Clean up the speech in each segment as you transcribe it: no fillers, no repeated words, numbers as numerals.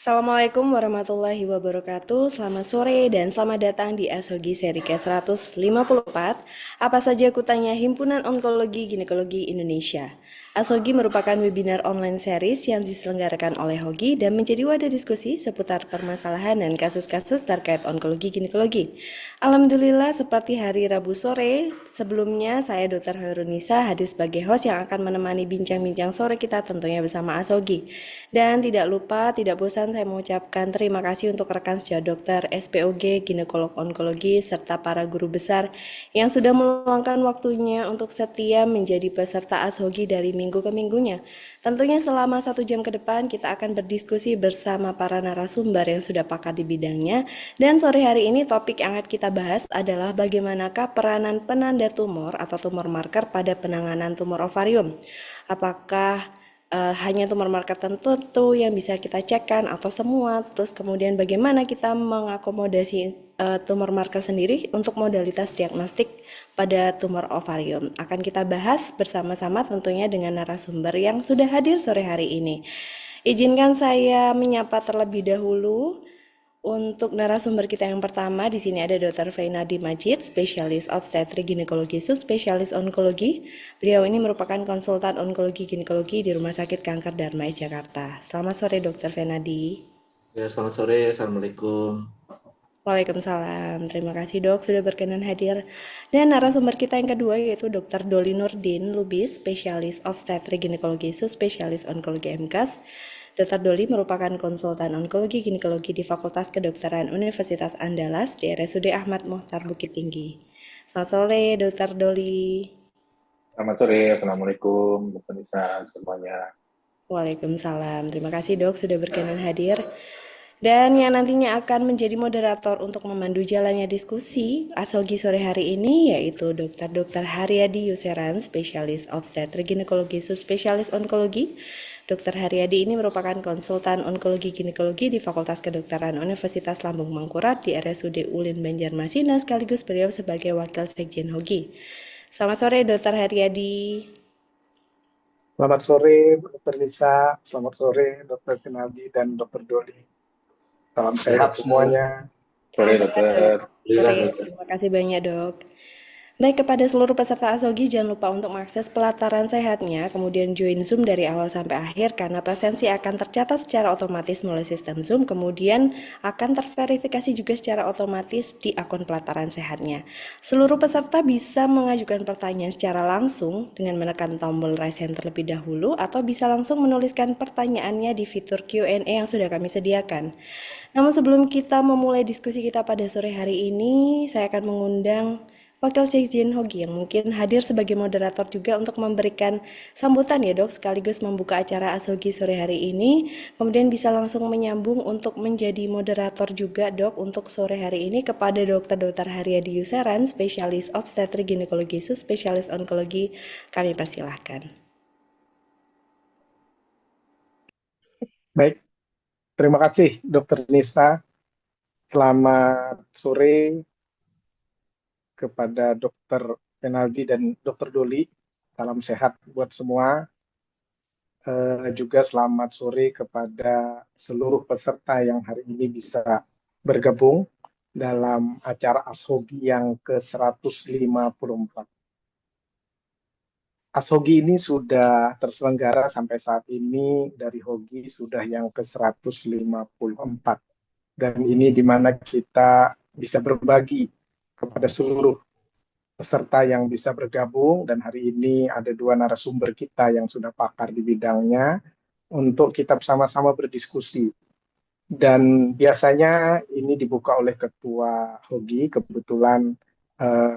Assalamualaikum warahmatullahi wabarakatuh. Selamat sore dan selamat datang di Asogi seri ke-154. Apa saja kutanya Himpunan Onkologi Ginekologi Indonesia. Asogi merupakan webinar online series yang diselenggarakan oleh Hogi dan menjadi wadah diskusi seputar permasalahan dan kasus-kasus terkait onkologi ginekologi. Alhamdulillah seperti hari Rabu sore, sebelumnya saya Dr. Hoirunisa hadir sebagai host yang akan menemani bincang-bincang sore kita tentunya bersama Asogi. Dan tidak lupa, tidak bosan saya mengucapkan terima kasih untuk rekan sejawat dokter SPOG, ginekolog onkologi, serta para guru besar yang sudah meluangkan waktunya untuk setia menjadi peserta Ashogi dari minggu ke minggunya. Tentunya selama 1 jam ke depan kita akan berdiskusi bersama para narasumber yang sudah pakar di bidangnya. Dan sore hari ini topik yang akan kita bahas adalah bagaimanakah peranan penanda tumor atau tumor marker pada penanganan tumor ovarium. Apakah hanya tumor marker tertentu yang bisa kita cekkan atau semua, terus kemudian bagaimana kita mengakomodasi tumor marker sendiri untuk modalitas diagnostik pada tumor ovarium. Akan kita bahas bersama-sama tentunya dengan narasumber yang sudah hadir sore hari ini. Izinkan saya menyapa terlebih dahulu untuk narasumber kita yang pertama. Di sini ada Dr. Feynadi Majid, spesialis obstetrik ginekologi, subspesialis onkologi. Beliau ini merupakan konsultan onkologi ginekologi di Rumah Sakit Kanker Darmais Jakarta. Selamat sore Dr. Feynadi. Ya, selamat sore. Assalamualaikum. Waalaikumsalam. Terima kasih dok sudah berkenan hadir. Dan narasumber kita yang kedua yaitu Dr. Doli Nurdin Lubis, spesialis obstetrik ginekologi, subspesialis onkologi MKAS. Dr. Doli merupakan konsultan onkologi ginekologi di Fakultas Kedokteran Universitas Andalas di RSUD Ahmad Muhtar Bukit Tinggi. Selamat sore Dr. Doli. Selamat sore, Assalamualaikum, Dr. Nisa, semuanya. Waalaikumsalam. Terima kasih dok sudah berkenan hadir. Dan yang nantinya akan menjadi moderator untuk memandu jalannya diskusi Asogi sore hari ini yaitu Dr. Haryadi Yuseran, spesialis obstetrik ginekologi, subspesialis onkologi. Dr. Haryadi ini merupakan konsultan onkologi ginekologi di Fakultas Kedokteran Universitas Lambung Mangkurat di RSUD Ulin Banjarmasin, sekaligus beliau sebagai wakil sekjen Hogi. Selamat sore Dr. Haryadi. Selamat sore, Dr. Nisa. Selamat sore, Dr. Kinaldi dan Dr. Doli. Salam sehat semuanya. Sore, Salam sehat dok. dokter. Alhamdulillah, Sore, dokter. terima kasih banyak dok. Baik, kepada seluruh peserta Asogi, jangan lupa untuk mengakses pelataran sehatnya, kemudian join Zoom dari awal sampai akhir, karena presensi akan tercatat secara otomatis melalui sistem Zoom, kemudian akan terverifikasi juga secara otomatis di akun pelataran sehatnya. Seluruh peserta bisa mengajukan pertanyaan secara langsung dengan menekan tombol raise hand terlebih dahulu, atau bisa langsung menuliskan pertanyaannya di fitur Q&A yang sudah kami sediakan. Namun sebelum kita memulai diskusi kita pada sore hari ini, saya akan mengundang Wakil Sekjen Hogi yang mungkin hadir sebagai moderator juga untuk memberikan sambutan ya dok, sekaligus membuka acara Asogi sore hari ini. Kemudian bisa langsung menyambung untuk menjadi moderator juga dok untuk sore hari ini kepada Dr. Haryadi Yuseran, spesialis obstetrik ginekologi, subspesialis onkologi. Kami persilahkan. Baik, terima kasih, Dr. Nisa. Selamat sore kepada Dr. Penaldi dan Dr. Doli. Salam sehat buat semua. Juga selamat sore kepada seluruh peserta yang hari ini bisa bergabung dalam acara Ashogi yang ke-154. Ashogi ini sudah terselenggara sampai saat ini dari Hogi sudah yang ke-154. Dan ini di mana kita bisa berbagi kepada seluruh peserta yang bisa bergabung, dan hari ini ada dua narasumber kita yang sudah pakar di bidangnya untuk kita sama-sama berdiskusi. Dan biasanya ini dibuka oleh Ketua Hogi, kebetulan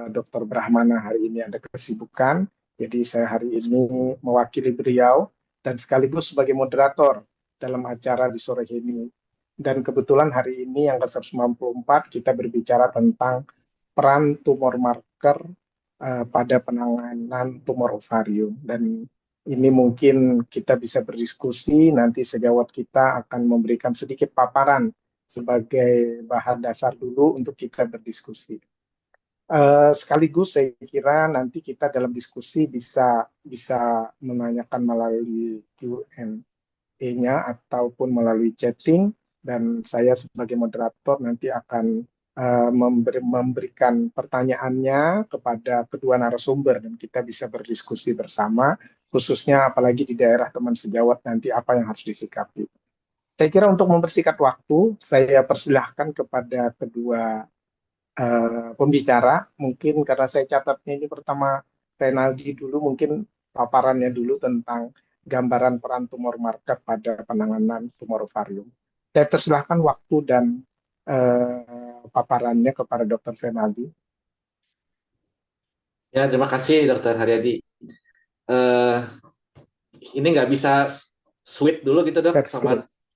Dr. Brahmana hari ini ada kesibukan, jadi saya hari ini mewakili beliau dan sekaligus sebagai moderator dalam acara di sore ini. Dan kebetulan hari ini yang ke-194 kita berbicara tentang peran tumor marker pada penanganan tumor ovarium. Dan ini mungkin kita bisa berdiskusi, nanti sejawat kita akan memberikan sedikit paparan sebagai bahan dasar dulu untuk kita berdiskusi. Sekaligus saya kira nanti kita dalam diskusi bisa menanyakan melalui Q&A-nya ataupun melalui chatting, dan saya sebagai moderator nanti akan memberikan pertanyaannya kepada kedua narasumber dan kita bisa berdiskusi bersama, khususnya apalagi di daerah teman sejawat nanti apa yang harus disikapi. Saya kira untuk mempersingkat waktu, saya persilahkan kepada kedua pembicara. Mungkin karena saya catatnya ini pertama Renaldi dulu, mungkin paparannya dulu tentang gambaran peran tumor marker pada penanganan tumor ovarium. Saya persilahkan waktu dan paparannya kepada Dr. Renaldi. Ya, terima kasih Dokter Haryadi. Eh, ini nggak bisa sweet dulu gitu dok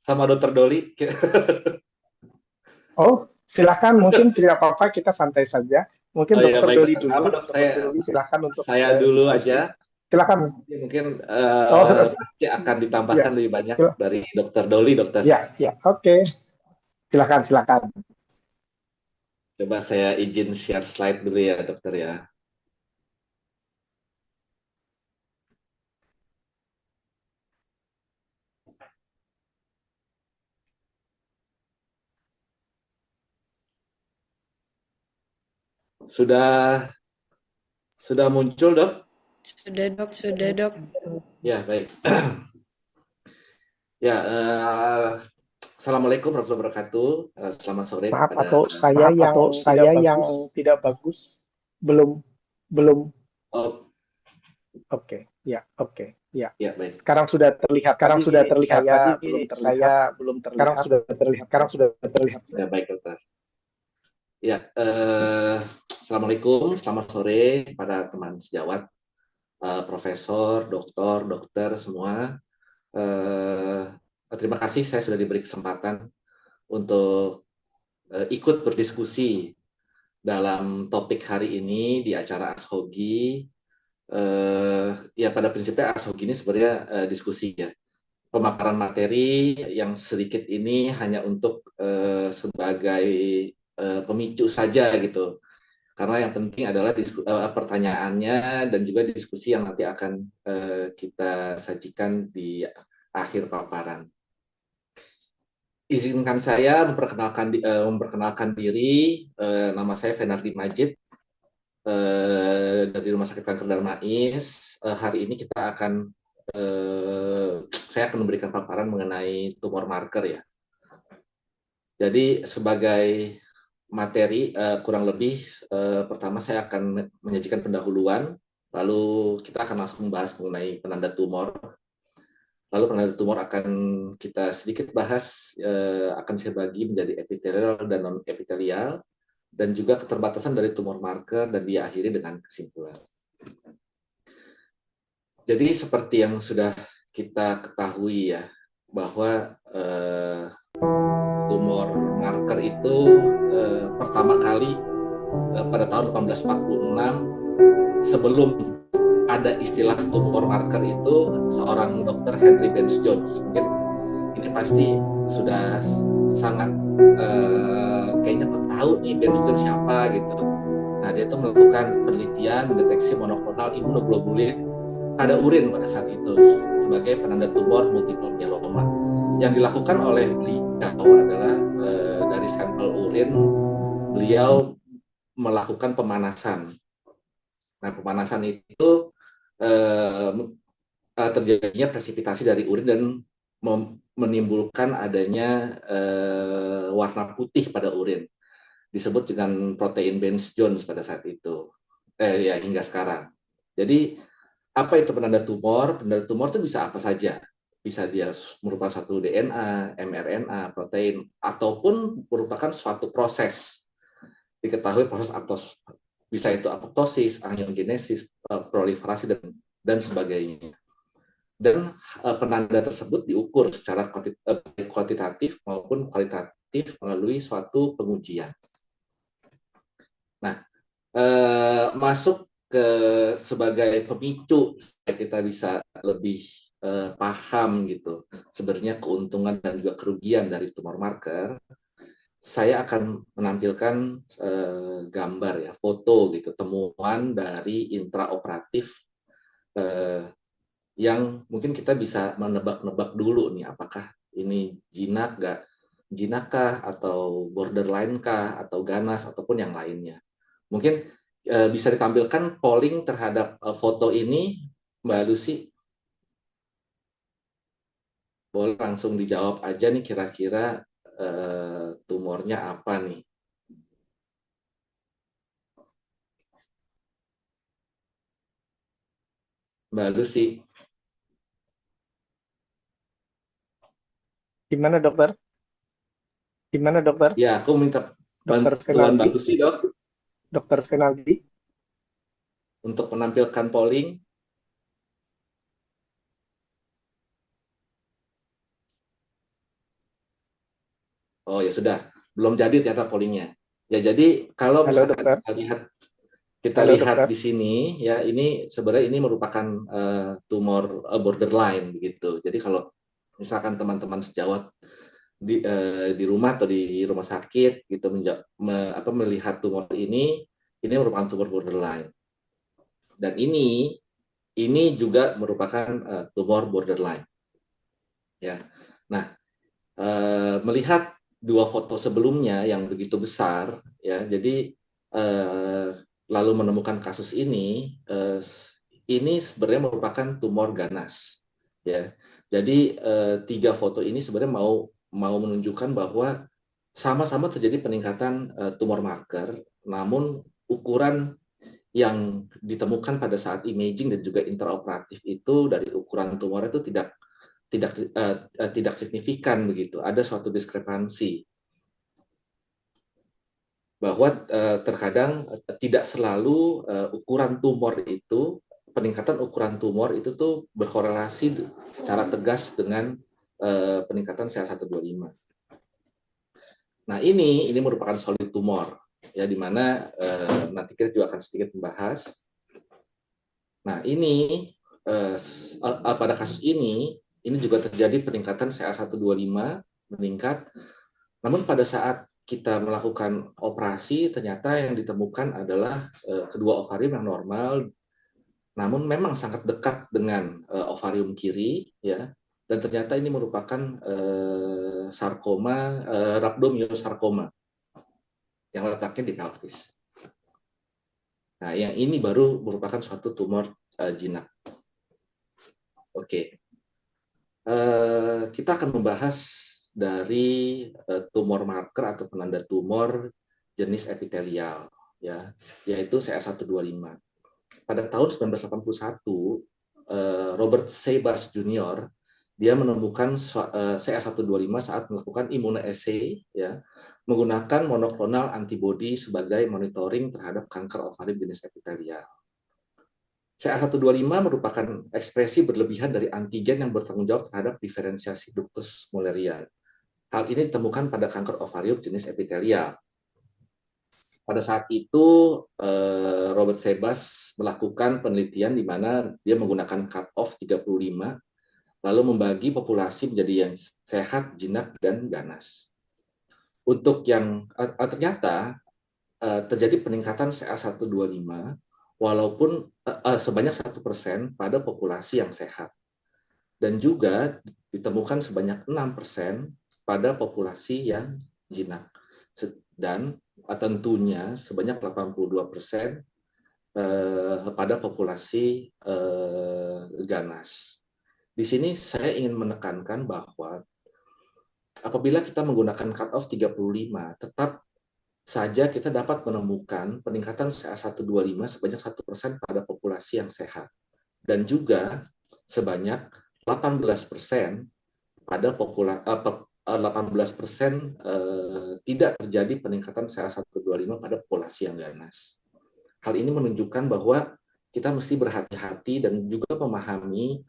sama Dokter Doli. Oh, silakan. Mungkin tidak apa-apa, kita santai saja. Mungkin Oh ya Dokter baik, Doli Dokter. dulu. Apa, dok? Dokter Doli silakan untuk Saya dulu diskusi. aja. Silakan. Mungkin Oh, nanti akan ditambahkan ya. lebih banyak dari Dokter Doli, Dokter. Ya, ya, oke. Silakan. Coba saya izin share slide dulu ya, Dokter ya. Sudah muncul, Dok? Sudah dok. Ya, baik. Ya, Assalamualaikum warahmatullahi wabarakatuh. Selamat sore Maaf, kepada saya yang tidak bagus. Belum. Oh, Oke, ya. ya, baik. Sekarang sudah terlihat. Saya belum terlihat. Sekarang sudah terlihat. Ya, baik, Dokter. Ya, Assalamualaikum, selamat sore pada teman sejawat, profesor, dokter semua. Terima kasih saya sudah diberi kesempatan untuk ikut berdiskusi dalam topik hari ini di acara ASHOGI. Ya pada prinsipnya ASHOGI ini sebenarnya diskusi ya. Pemaparan materi yang sedikit ini hanya untuk sebagai pemicu saja gitu. Karena yang penting adalah pertanyaannya dan juga diskusi yang nanti akan kita sajikan di akhir paparan. Izinkan saya memperkenalkan diri. Nama saya Fenardi Majid dari Rumah Sakit Kanker Darmais. Hari ini saya akan memberikan paparan mengenai tumor marker ya. Jadi sebagai materi kurang lebih pertama saya akan menyajikan pendahuluan, lalu kita akan langsung membahas mengenai penanda tumor. Lalu penanda tumor akan kita sedikit bahas, akan saya bagi menjadi epitelial dan non epitelial, dan juga keterbatasan dari tumor marker, dan diakhiri dengan kesimpulan. Jadi seperti yang sudah kita ketahui ya, bahwa tumor marker itu pertama kali pada tahun 1846, sebelum ada istilah tumor marker itu, seorang dokter Henry Benz Jones, mungkin ini pasti sudah sangat kayaknya tahu nih Benz Jones siapa gitu. Nah dia itu melakukan penelitian mendeteksi monoklonal imunoglobulin pada urin pada saat itu sebagai penanda tumor multiple myeloma. Yang dilakukan oleh beliau adalah dari sampel urin beliau melakukan pemanasan. Nah pemanasan itu terjadinya presipitasi dari urin dan menimbulkan adanya warna putih pada urin, disebut dengan protein Benz Jones pada saat itu, ya hingga sekarang. Jadi apa itu penanda tumor? Penanda tumor itu bisa apa saja. Bisa dia merupakan satu DNA, mRNA, protein, ataupun merupakan suatu proses. Diketahui proses bisa itu apoptosis, angiogenesis, proliferasi, dan sebagainya. Dan penanda tersebut diukur secara kuantitatif maupun kualitatif melalui suatu pengujian. Nah, masuk ke sebagai pemicu supaya kita bisa lebih paham gitu sebenarnya keuntungan dan juga kerugian dari tumor marker. Saya akan menampilkan gambar ya, foto gitu, temuan dari intraoperatif yang mungkin kita bisa menebak-nebak dulu nih apakah ini jinak nggak, jinak kah, atau borderline kah, atau ganas, ataupun yang lainnya. Mungkin bisa ditampilkan polling terhadap foto ini, Mbak Lucy. Boleh langsung dijawab aja nih kira-kira tumornya apa nih. Mbak Lucy. Gimana dokter? Gimana dokter? Ya, aku minta Dokter bantuan Mbak Fenaldi? Lucy, Dok, Dokter Fenaldi? untuk menampilkan polling. Oh ya sudah, belum jadi ternyata pollingnya. Ya jadi kalau Halo misalkan dokter? kita Halo lihat dokter? di sini ya ini sebenarnya ini merupakan tumor borderline begitu. Jadi kalau misalkan teman-teman sejawat di rumah atau di rumah sakit gitu melihat tumor ini merupakan tumor borderline. Dan ini juga merupakan tumor borderline ya. Nah, melihat dua foto sebelumnya yang begitu besar ya, jadi eh, lalu menemukan kasus ini sebenarnya merupakan tumor ganas ya. Jadi tiga foto ini sebenarnya mau menunjukkan bahwa sama-sama terjadi peningkatan tumor marker, namun ukuran yang ditemukan pada saat imaging dan juga intraoperatif itu dari ukuran tumor itu tidak signifikan begitu. Ada suatu diskrepansi bahwa terkadang tidak selalu ukuran tumor itu peningkatan ukuran tumor itu tuh berkorelasi secara tegas dengan peningkatan CA125. Nah ini merupakan solid tumor ya, di mana nanti kita juga akan sedikit membahas. Nah ini pada kasus ini juga terjadi peningkatan CA125 meningkat. Namun pada saat kita melakukan operasi, ternyata yang ditemukan adalah kedua ovarium yang normal, namun memang sangat dekat dengan ovarium kiri, ya. Dan ternyata ini merupakan sarkoma, rhabdomyosarcoma yang letaknya di pelvis. Nah, yang ini baru merupakan suatu tumor jinak. Oke, kita akan membahas dari tumor marker atau penanda tumor jenis epitelial, ya, yaitu CA125. Pada tahun 1981, Robert Sebas Jr. dia menemukan CA125 saat melakukan immunoassay, ya, menggunakan monoklonal antibody sebagai monitoring terhadap kanker ovarium jenis epitelial. CA125 merupakan ekspresi berlebihan dari antigen yang bertanggung jawab terhadap diferensiasi ductus Mullerian. Hal ini ditemukan pada kanker ovarium jenis epitelial. Pada saat itu, Robert Sebas melakukan penelitian di mana dia menggunakan cut-off 35, lalu membagi populasi menjadi yang sehat, jinak, dan ganas. Untuk yang ternyata terjadi peningkatan CA125 walaupun sebanyak 1% pada populasi yang sehat. Dan juga ditemukan sebanyak 6% pada populasi yang jinak. Dan tentunya sebanyak 82% pada populasi ganas. Di sini saya ingin menekankan bahwa apabila kita menggunakan cut-off 35, tetap saja kita dapat menemukan peningkatan CA125 sebanyak 1% pada populasi yang sehat. Dan juga sebanyak 18% pada 18% tidak terjadi peningkatan CA125 pada populasi yang ganas. Hal ini menunjukkan bahwa kita mesti berhati-hati dan juga memahami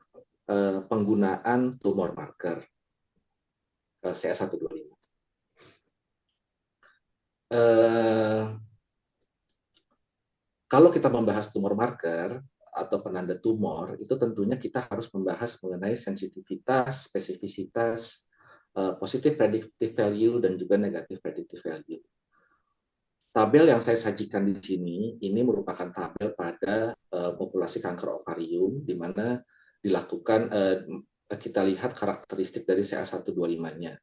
penggunaan tumor marker CA125. Kalau kita membahas tumor marker atau penanda tumor, itu tentunya kita harus membahas mengenai sensitivitas, spesifisitas, positive predictive value, dan juga negative predictive value. Tabel yang saya sajikan di sini, ini merupakan tabel pada populasi kanker ovarium, di mana dilakukan, kita lihat karakteristik dari CA125-nya.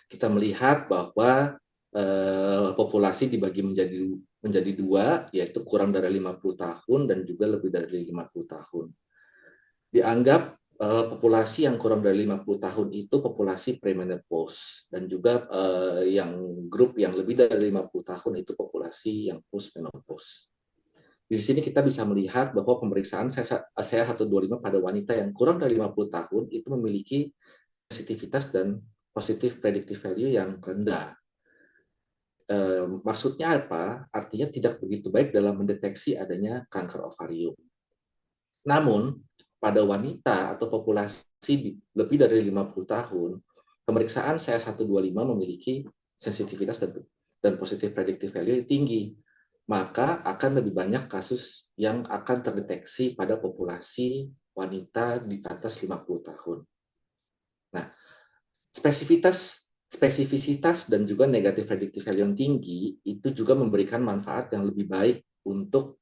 kita melihat bahwa populasi dibagi menjadi dua, yaitu kurang dari 50 tahun dan juga lebih dari 50 tahun. Dianggap populasi yang kurang dari 50 tahun itu populasi premenopause, dan juga yang grup yang lebih dari 50 tahun itu populasi yang postmenopause. Di sini kita bisa melihat bahwa pemeriksaan CA125 pada wanita yang kurang dari 50 tahun itu memiliki sensitivitas dan positif predictive value yang rendah. Maksudnya apa? Artinya tidak begitu baik dalam mendeteksi adanya kanker ovarium. Namun, pada wanita atau populasi lebih dari 50 tahun, pemeriksaan CA125 memiliki sensitivitas dan positif predictive value yang tinggi. Maka akan lebih banyak kasus yang akan terdeteksi pada populasi wanita di atas 50 tahun. Nah, spesifisitas dan juga negatif predictive value yang tinggi itu juga memberikan manfaat yang lebih baik untuk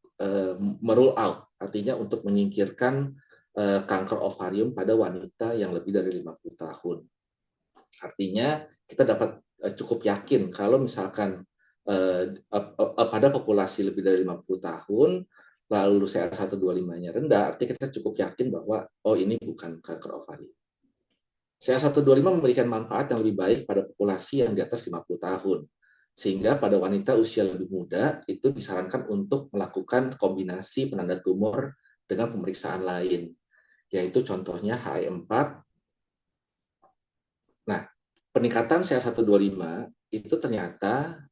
merule out, artinya untuk menyingkirkan kanker ovarium pada wanita yang lebih dari 50 tahun. Artinya kita dapat cukup yakin kalau misalkan pada populasi lebih dari 50 tahun lalu CA125-nya rendah, artinya kita cukup yakin bahwa ini bukan kanker ovarium. CA125 memberikan manfaat yang lebih baik pada populasi yang di atas 50 tahun. Sehingga pada wanita usia lebih muda itu disarankan untuk melakukan kombinasi penanda tumor dengan pemeriksaan lain, yaitu contohnya HE4. Nah, peningkatan CA125 itu ternyata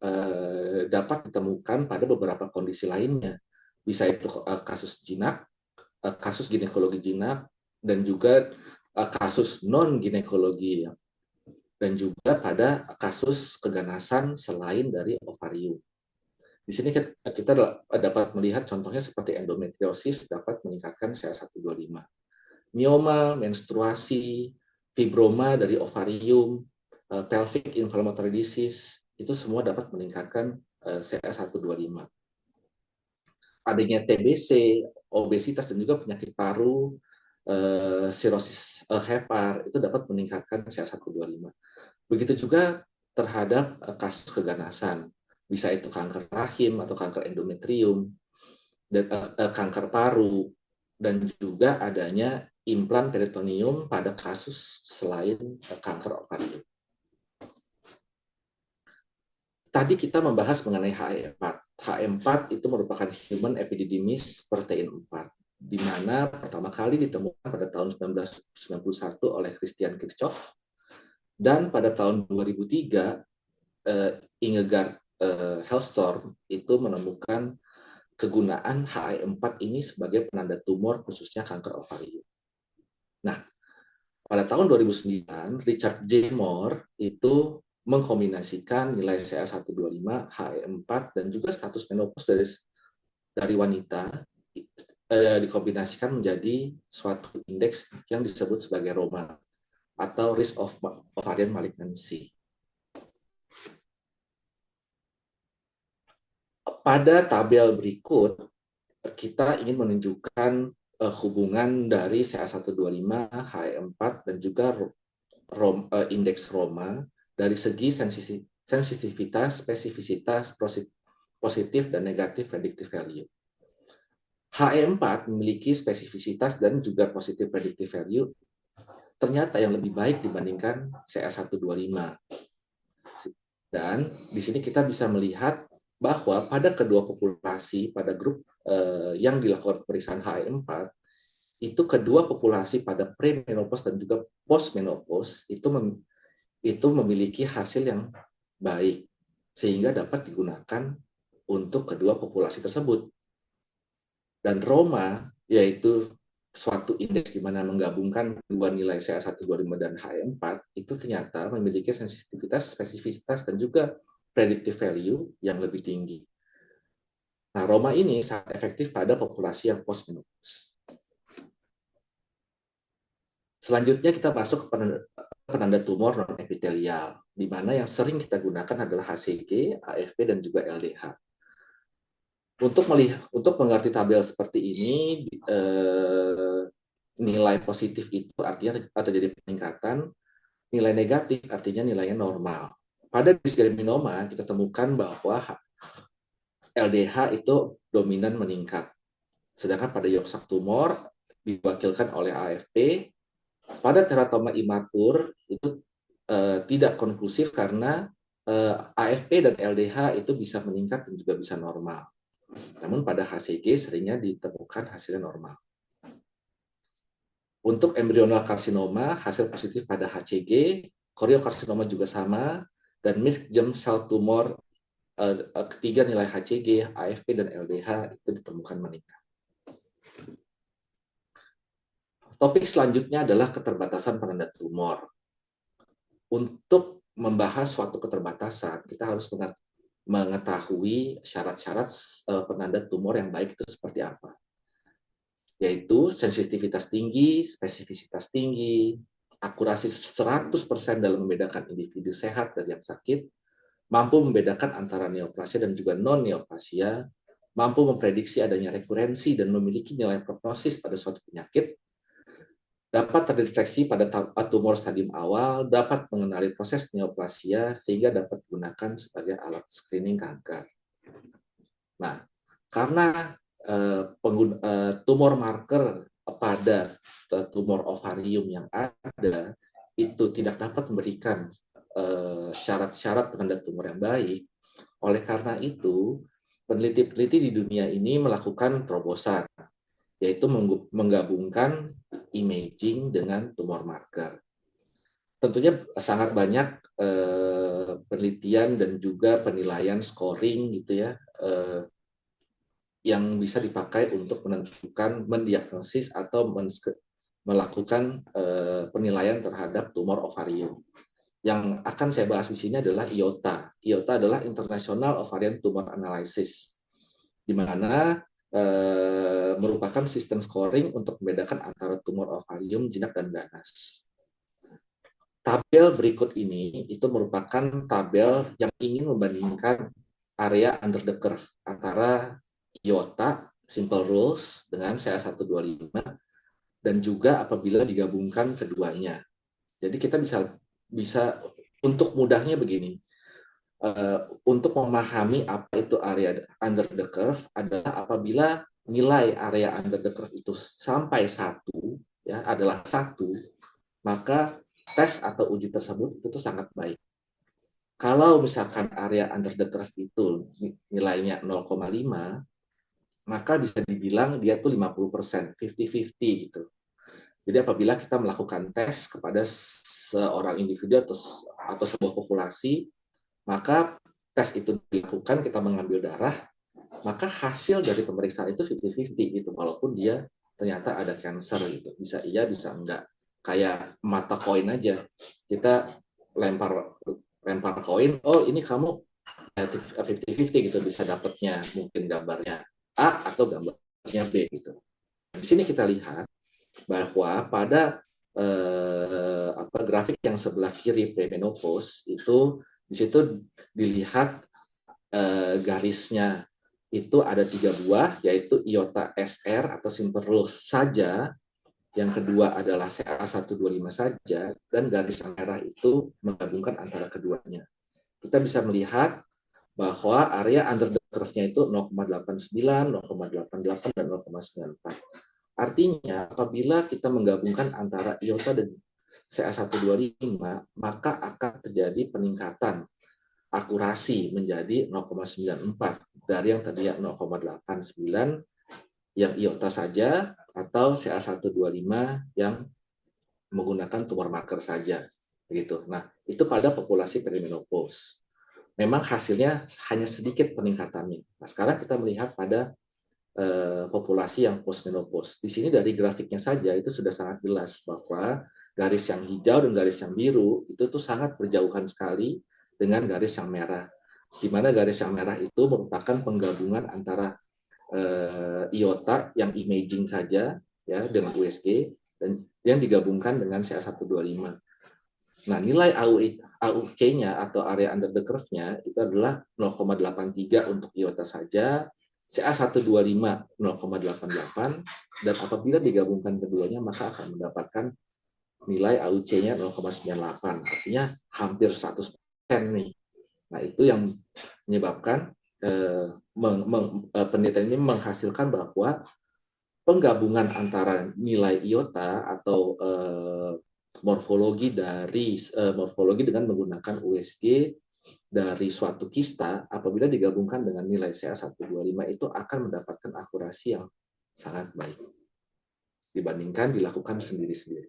dapat ditemukan pada beberapa kondisi lainnya. Bisa itu kasus jinak, kasus ginekologi jinak, dan juga kasus non-ginekologi, dan juga pada kasus keganasan selain dari ovarium. Di sini kita dapat melihat contohnya seperti endometriosis dapat meningkatkan CA125. Mioma, menstruasi, fibroma dari ovarium, pelvic inflammatory disease, itu semua dapat meningkatkan CA125. Adanya TBC, obesitas, dan juga penyakit paru, sirosis hepar, itu dapat meningkatkan CA125. Begitu juga terhadap kasus keganasan, bisa itu kanker rahim atau kanker endometrium, dan kanker paru, dan juga adanya implan peritoneum pada kasus selain kanker ovarium. Tadi kita membahas mengenai HE4. HE4 itu merupakan Human Epididymis Protein 4, di mana pertama kali ditemukan pada tahun 1991 oleh Christian Kirchhoff, dan pada tahun 2003 Ingegard Hellstorm itu menemukan kegunaan HE4 ini sebagai penanda tumor khususnya kanker ovarium. Nah, pada tahun 2009, Richard J. Moore itu mengkombinasikan nilai CA125, HE4, dan juga status menopause dari wanita dikombinasikan menjadi suatu indeks yang disebut sebagai ROMA atau Risk of Ovarian Malignancy. Pada tabel berikut, kita ingin menunjukkan hubungan dari CA125, HE4, dan juga indeks ROMA dari segi sensitivitas, spesifisitas, positif, dan negatif predictive value. HE4 memiliki spesifisitas dan juga positif predictive value ternyata yang lebih baik dibandingkan CA125. Dan di sini kita bisa melihat bahwa pada kedua populasi, pada grup yang dilakukan pemeriksaan HE4, itu kedua populasi pada premenopause dan juga postmenopause itu memiliki hasil yang baik, sehingga dapat digunakan untuk kedua populasi tersebut. Dan ROMA, yaitu suatu indeks di mana menggabungkan dua nilai CA125 dan HE4, itu ternyata memiliki sensitivitas, spesifisitas, dan juga predictive value yang lebih tinggi. Nah, ROMA ini sangat efektif pada populasi yang postmenopause. Selanjutnya kita masuk ke penanda tumor non-epitelial, di mana yang sering kita gunakan adalah HCG, AFP, dan juga LDH. Untuk mengerti tabel seperti ini, nilai positif itu artinya terjadi peningkatan nilai negatif artinya nilainya normal. Pada dysgraminoma kita temukan bahwa LDH itu dominan meningkat. Sedangkan pada Yorkshire tumor diwakilkan oleh AFP. Pada teratoma imatur itu tidak konklusif karena AFP dan LDH itu bisa meningkat dan juga bisa normal. Namun pada HCG seringnya ditemukan hasilnya normal. Untuk embryonal karsinoma, hasil positif pada HCG, koriokarsinoma juga sama, dan mixed germ cell tumor ketiga nilai HCG, AFP, dan LDH itu ditemukan meningkat. Topik selanjutnya adalah keterbatasan penanda tumor. Untuk membahas suatu keterbatasan, kita harus mengetahui syarat-syarat penanda tumor yang baik itu seperti apa. Yaitu sensitivitas tinggi, spesifisitas tinggi, akurasi 100% dalam membedakan individu sehat dari yang sakit, mampu membedakan antara neoplasia dan juga non-neoplasia, mampu memprediksi adanya rekurensi dan memiliki nilai prognosis pada suatu penyakit, dapat terdeteksi pada tumor stadium awal, dapat mengenali proses neoplasia, sehingga dapat digunakan sebagai alat screening kanker. Nah, karena tumor marker pada tumor ovarium yang ada itu tidak dapat memberikan syarat-syarat penanda tumor yang baik. Oleh karena itu, peneliti-peneliti di dunia ini melakukan terobosan, yaitu menggabungkan imaging dengan tumor marker. Tentunya sangat banyak penelitian dan juga penilaian scoring gitu ya, yang bisa dipakai untuk menentukan, mendiagnosis atau melakukan penilaian terhadap tumor ovarium. Yang akan saya bahas di sini adalah IOTA. IOTA adalah International Ovarian Tumor Analysis, di mana merupakan sistem scoring untuk membedakan antara tumor ovarium, jinak, dan ganas. Tabel berikut ini itu merupakan tabel yang ingin membandingkan area under the curve antara IOTA, simple rules, dengan CA125, dan juga apabila digabungkan keduanya. Jadi kita bisa untuk mudahnya begini, untuk memahami apa itu area under the curve adalah apabila nilai area under the curve itu sampai 1, ya, adalah 1, maka tes atau uji tersebut itu sangat baik. Kalau misalkan area under the curve itu nilainya 0,5, maka bisa dibilang dia tuh 50%, 50-50 gitu. Jadi apabila kita melakukan tes kepada seorang individu atau sebuah populasi, maka tes itu dilakukan, kita mengambil darah, maka hasil dari pemeriksaan itu 50-50 gitu, walaupun dia ternyata ada cancer gitu. Bisa iya, bisa enggak. Kayak mata koin aja. Kita lempar koin, oh ini kamu 50-50 gitu, bisa dapatnya mungkin gambarnya A atau gambarnya B gitu. Di sini kita lihat bahwa pada grafik yang sebelah kiri premenopause itu di situ dilihat garisnya itu ada 3 buah, yaitu IOTA SR atau simple rules saja, yang kedua adalah CA125 saja, dan garis yang merah itu menggabungkan antara keduanya. Kita bisa melihat bahwa area under the curve-nya itu 0,89, 0,88, dan 0,94. Artinya, apabila kita menggabungkan antara IOTA dan CA125, maka akan terjadi peningkatan akurasi menjadi 0,94 dari yang tadinya 0,89 yang IOTA saja atau CA125 yang menggunakan tumor marker saja. Gitu. Nah, itu pada populasi perimenopause. Memang hasilnya hanya sedikit peningkatannya. Nah, sekarang kita melihat pada populasi yang postmenopause. Di sini dari grafiknya saja itu sudah sangat jelas bahwa garis yang hijau dan garis yang biru itu tuh sangat berjauhan sekali dengan garis yang merah. Di mana garis yang merah itu merupakan penggabungan antara IOTA yang imaging saja ya dengan USG dan yang digabungkan dengan CA125. Nah, nilai AUC-nya atau area under the curve-nya itu adalah 0,83 untuk IOTA saja, CA125 0,88, dan apabila digabungkan keduanya maka akan mendapatkan nilai AUC-nya 0,98, artinya hampir 100% nih. Nah, itu yang menyebabkan penelitian ini menghasilkan bahwa penggabungan antara nilai iota atau morfologi dengan menggunakan USG dari suatu kista apabila digabungkan dengan nilai CA125 itu akan mendapatkan akurasi yang sangat baik dibandingkan dilakukan sendiri-sendiri.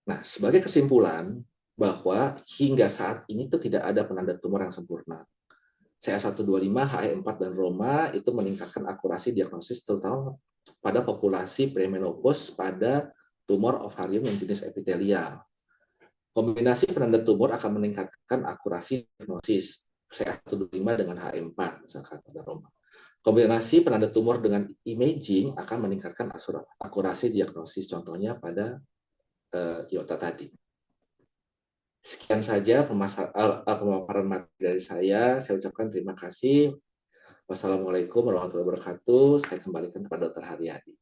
Nah, sebagai kesimpulan bahwa hingga saat ini itu tidak ada penanda tumor yang sempurna. CA125, HE4, dan Roma itu meningkatkan akurasi diagnosis terutama pada populasi premenopause pada tumor ovarium yang jenis epitelial. Kombinasi penanda tumor akan meningkatkan akurasi diagnosis CA125 dengan HE4, misalkan pada Roma. Kombinasi penanda tumor dengan imaging akan meningkatkan akurasi diagnosis, contohnya pada iota tadi. Sekian saja pemaparan materi dari saya. Saya ucapkan terima kasih. Wassalamualaikum warahmatullahi wabarakatuh. Saya kembalikan kepada Dr. Haryadi.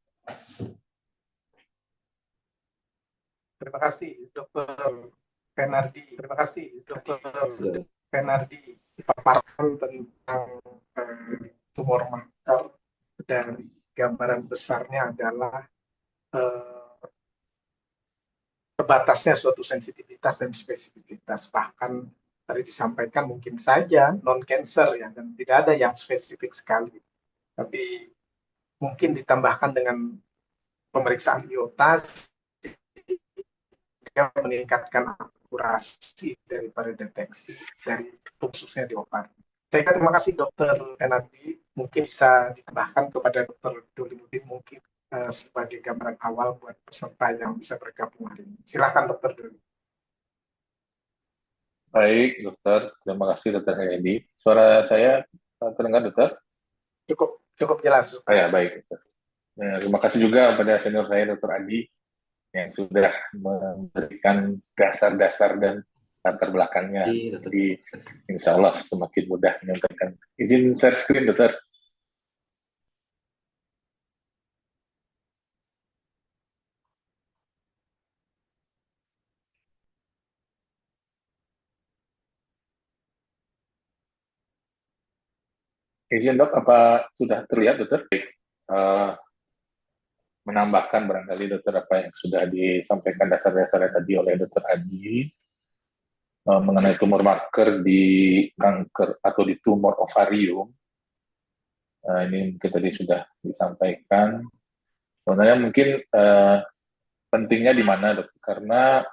Terima kasih, Dr. Penardi. Terima kasih, Dr. Penardi, dipaparkan tentang tumor marker, dan gambaran besarnya adalah terbatasnya suatu sensitivitas dan spesifikitas. Bahkan tadi disampaikan mungkin saja non-cancer ya, dan tidak ada yang spesifik sekali. Tapi mungkin ditambahkan dengan pemeriksaan iota yang meningkatkan akurasi daripada deteksi dari khususnya di ovari. Saya terima kasih Dr. Enadi. Mungkin bisa ditambahkan kepada Dr. Dolimuddin mungkin sebagai gambaran awal buat peserta yang bisa bergabung hari ini. Silakan Dr. Doli. Baik, dokter. Terima kasih, dokter Haryadi. Suara saya terdengar, dokter? Cukup jelas. Ya, baik, dokter. Nah, terima kasih juga pada senior saya, dokter Adi, yang sudah memberikan dasar-dasar dan latar belakangnya. Jadi, insya Allah semakin mudah menyampaikan. Izin share screen, dokter. Izin dok, apa sudah terlihat dokter? Menambahkan barangkali dokter apa yang sudah disampaikan dasar-dasarnya tadi oleh dokter Adi mengenai tumor marker di kanker atau di tumor ovarium. Ini mungkin tadi sudah disampaikan. Sebenarnya mungkin pentingnya di mana dok? Karena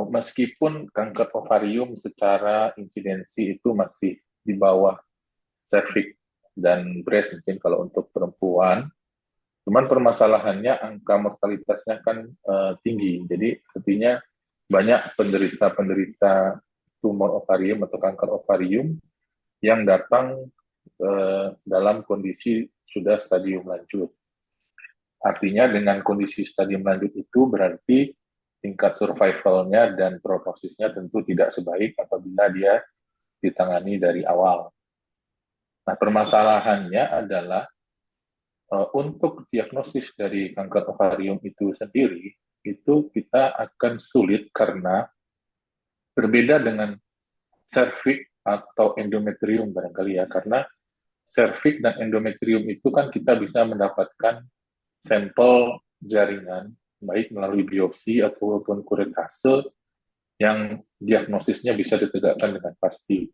meskipun kanker ovarium secara insidensi itu masih di bawah cervix dan breast mungkin kalau untuk perempuan, cuman permasalahannya angka mortalitasnya kan tinggi. Jadi artinya banyak penderita tumor ovarium atau kanker ovarium yang datang dalam kondisi sudah stadium lanjut. Artinya dengan kondisi stadium lanjut itu berarti tingkat survivalnya dan prognosisnya tentu tidak sebaik apabila dia ditangani dari awal. Nah, permasalahannya adalah untuk diagnosis dari kanker ovarium itu sendiri, itu kita akan sulit karena berbeda dengan cervix atau endometrium barangkali ya, karena cervix dan endometrium itu kan kita bisa mendapatkan sampel jaringan, baik melalui biopsi ataupun kuretase, yang diagnosisnya bisa ditegakkan dengan pasti.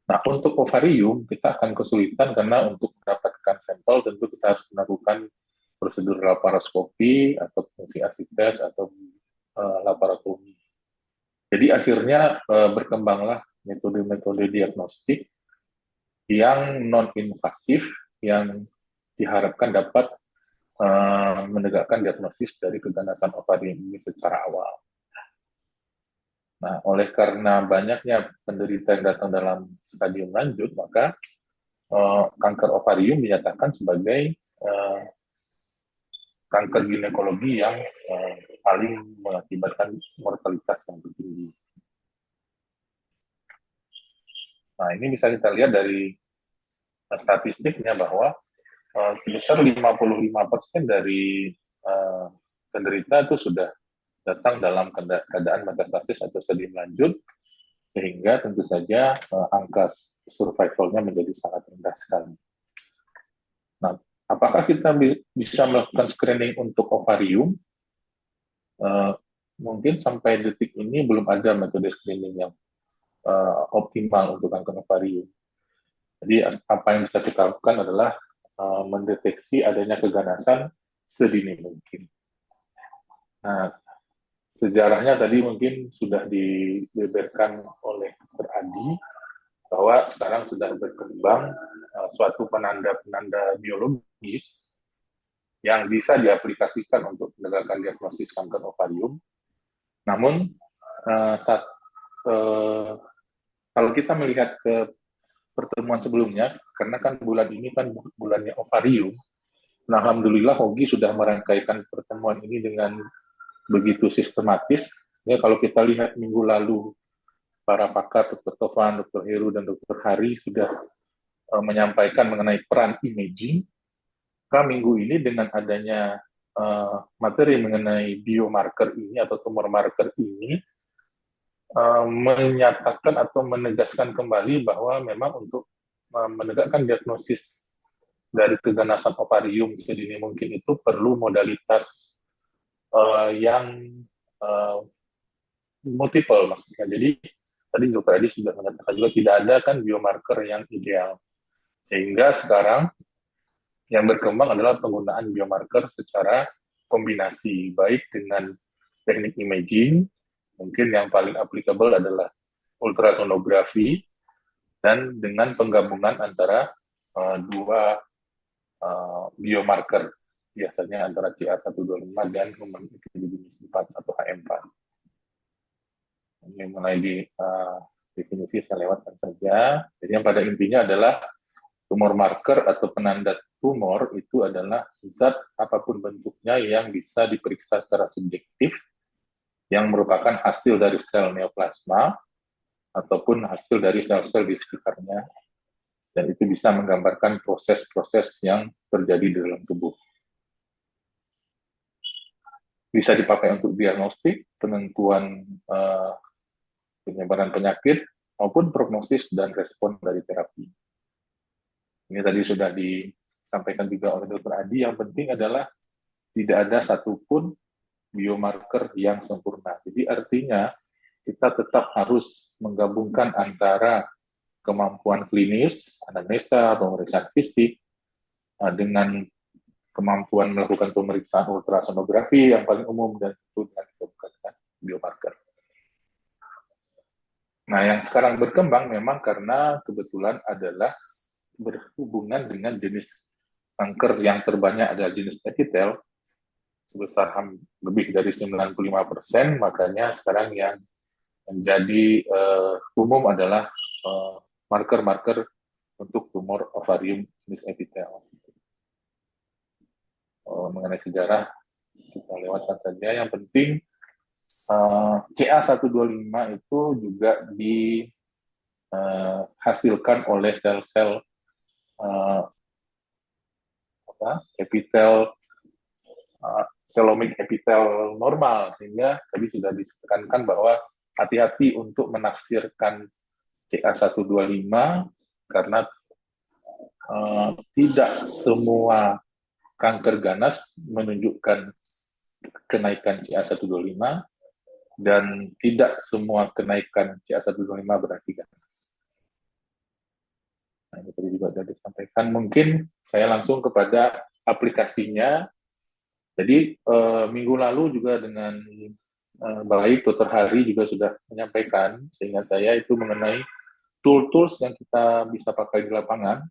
Nah, untuk ovarium, kita akan kesulitan karena untuk mendapatkan sampel tentu kita harus melakukan prosedur laparoskopi atau fungsi acid test atau laparotomi. Jadi akhirnya berkembanglah metode-metode diagnostik yang non-invasif yang diharapkan dapat menegakkan diagnosis dari keganasan ovarium ini secara awal. Nah, oleh karena banyaknya penderita yang datang dalam stadium lanjut, maka kanker ovarium dinyatakan sebagai kanker ginekologi yang paling mengakibatkan mortalitas yang tinggi. Nah, ini bisa kita lihat dari statistiknya bahwa sebesar 55% dari penderita itu sudah datang dalam keadaan metastasis atau stadium lanjut, sehingga tentu saja angka survivalnya menjadi sangat rendah sekali. Nah, apakah kita bisa melakukan screening untuk ovarium? Mungkin sampai detik ini belum ada metode screening yang optimal untuk kanker ovarium. Jadi apa yang bisa kita lakukan adalah mendeteksi adanya keganasan sedini mungkin. Nah, sejarahnya tadi mungkin sudah dibeberkan oleh Dr. Adi, bahwa sekarang sudah berkembang suatu penanda-penanda biologis yang bisa diaplikasikan untuk menegakkan diagnosis kanker ovarium. Namun, kalau kita melihat ke pertemuan sebelumnya, karena kan bulan ini kan bulannya ovarium, nah alhamdulillah Hogi sudah merangkaikan pertemuan ini dengan begitu sistematis. Ya, kalau kita lihat minggu lalu, para pakar, Dr. Tovan, Dr. Heru, dan Dr. Hari sudah menyampaikan mengenai peran imaging. Minggu ini dengan adanya materi mengenai biomarker ini atau tumor marker ini, menyatakan atau menegaskan kembali bahwa memang untuk menegakkan diagnosis dari keganasan ovarium sedini mungkin itu perlu modalitas yang multiple, maksudnya. Jadi tadi Dr. Adi sudah mengatakan juga tidak ada kan biomarker yang ideal, sehingga sekarang yang berkembang adalah penggunaan biomarker secara kombinasi, baik dengan teknik imaging, mungkin yang paling applicable adalah ultrasonografi, dan dengan penggabungan antara dua biomarker, biasanya antara CA125 dan human jenis 4 atau HM4. Ini mulai di definisi saya lewatkan saja. Jadi yang pada intinya adalah tumor marker atau penanda tumor itu adalah zat apapun bentuknya yang bisa diperiksa secara subjektif, yang merupakan hasil dari sel neoplasma ataupun hasil dari sel-sel di sekitarnya, dan itu bisa menggambarkan proses-proses yang terjadi di dalam tubuh. Bisa dipakai untuk diagnostik, penentuan penyebaran penyakit, maupun prognosis dan respon dari terapi. Ini tadi sudah disampaikan juga oleh Dr. Adi, yang penting adalah tidak ada satupun biomarker yang sempurna. Jadi artinya kita tetap harus menggabungkan antara kemampuan klinis, anamnesa, pemeriksaan fisik, dengan kemampuan melakukan pemeriksaan ultrasonografi yang paling umum, dan itu dengan digabungkan biomarker. Nah, yang sekarang berkembang memang karena kebetulan adalah berhubungan dengan jenis kanker yang terbanyak adalah jenis epitel, sebesar lebih dari 95%, makanya sekarang yang menjadi umum adalah marker-marker untuk tumor ovarium jenis epitel. Mengenai sejarah, kita lewatkan saja. Yang penting, CA125 itu juga dihasilkan oleh sel-sel epitel, selomik epitel normal, sehingga tadi sudah ditekankan bahwa hati-hati untuk menafsirkan CA125 karena tidak semua kanker ganas menunjukkan kenaikan CA125, dan tidak semua kenaikan CA125 berarti ganas. Nah, ini tadi juga sudah disampaikan. Mungkin saya langsung kepada aplikasinya. Jadi minggu lalu juga dengan baik Dr. Hari juga sudah menyampaikan, sehingga saya itu mengenai tools yang kita bisa pakai di lapangan,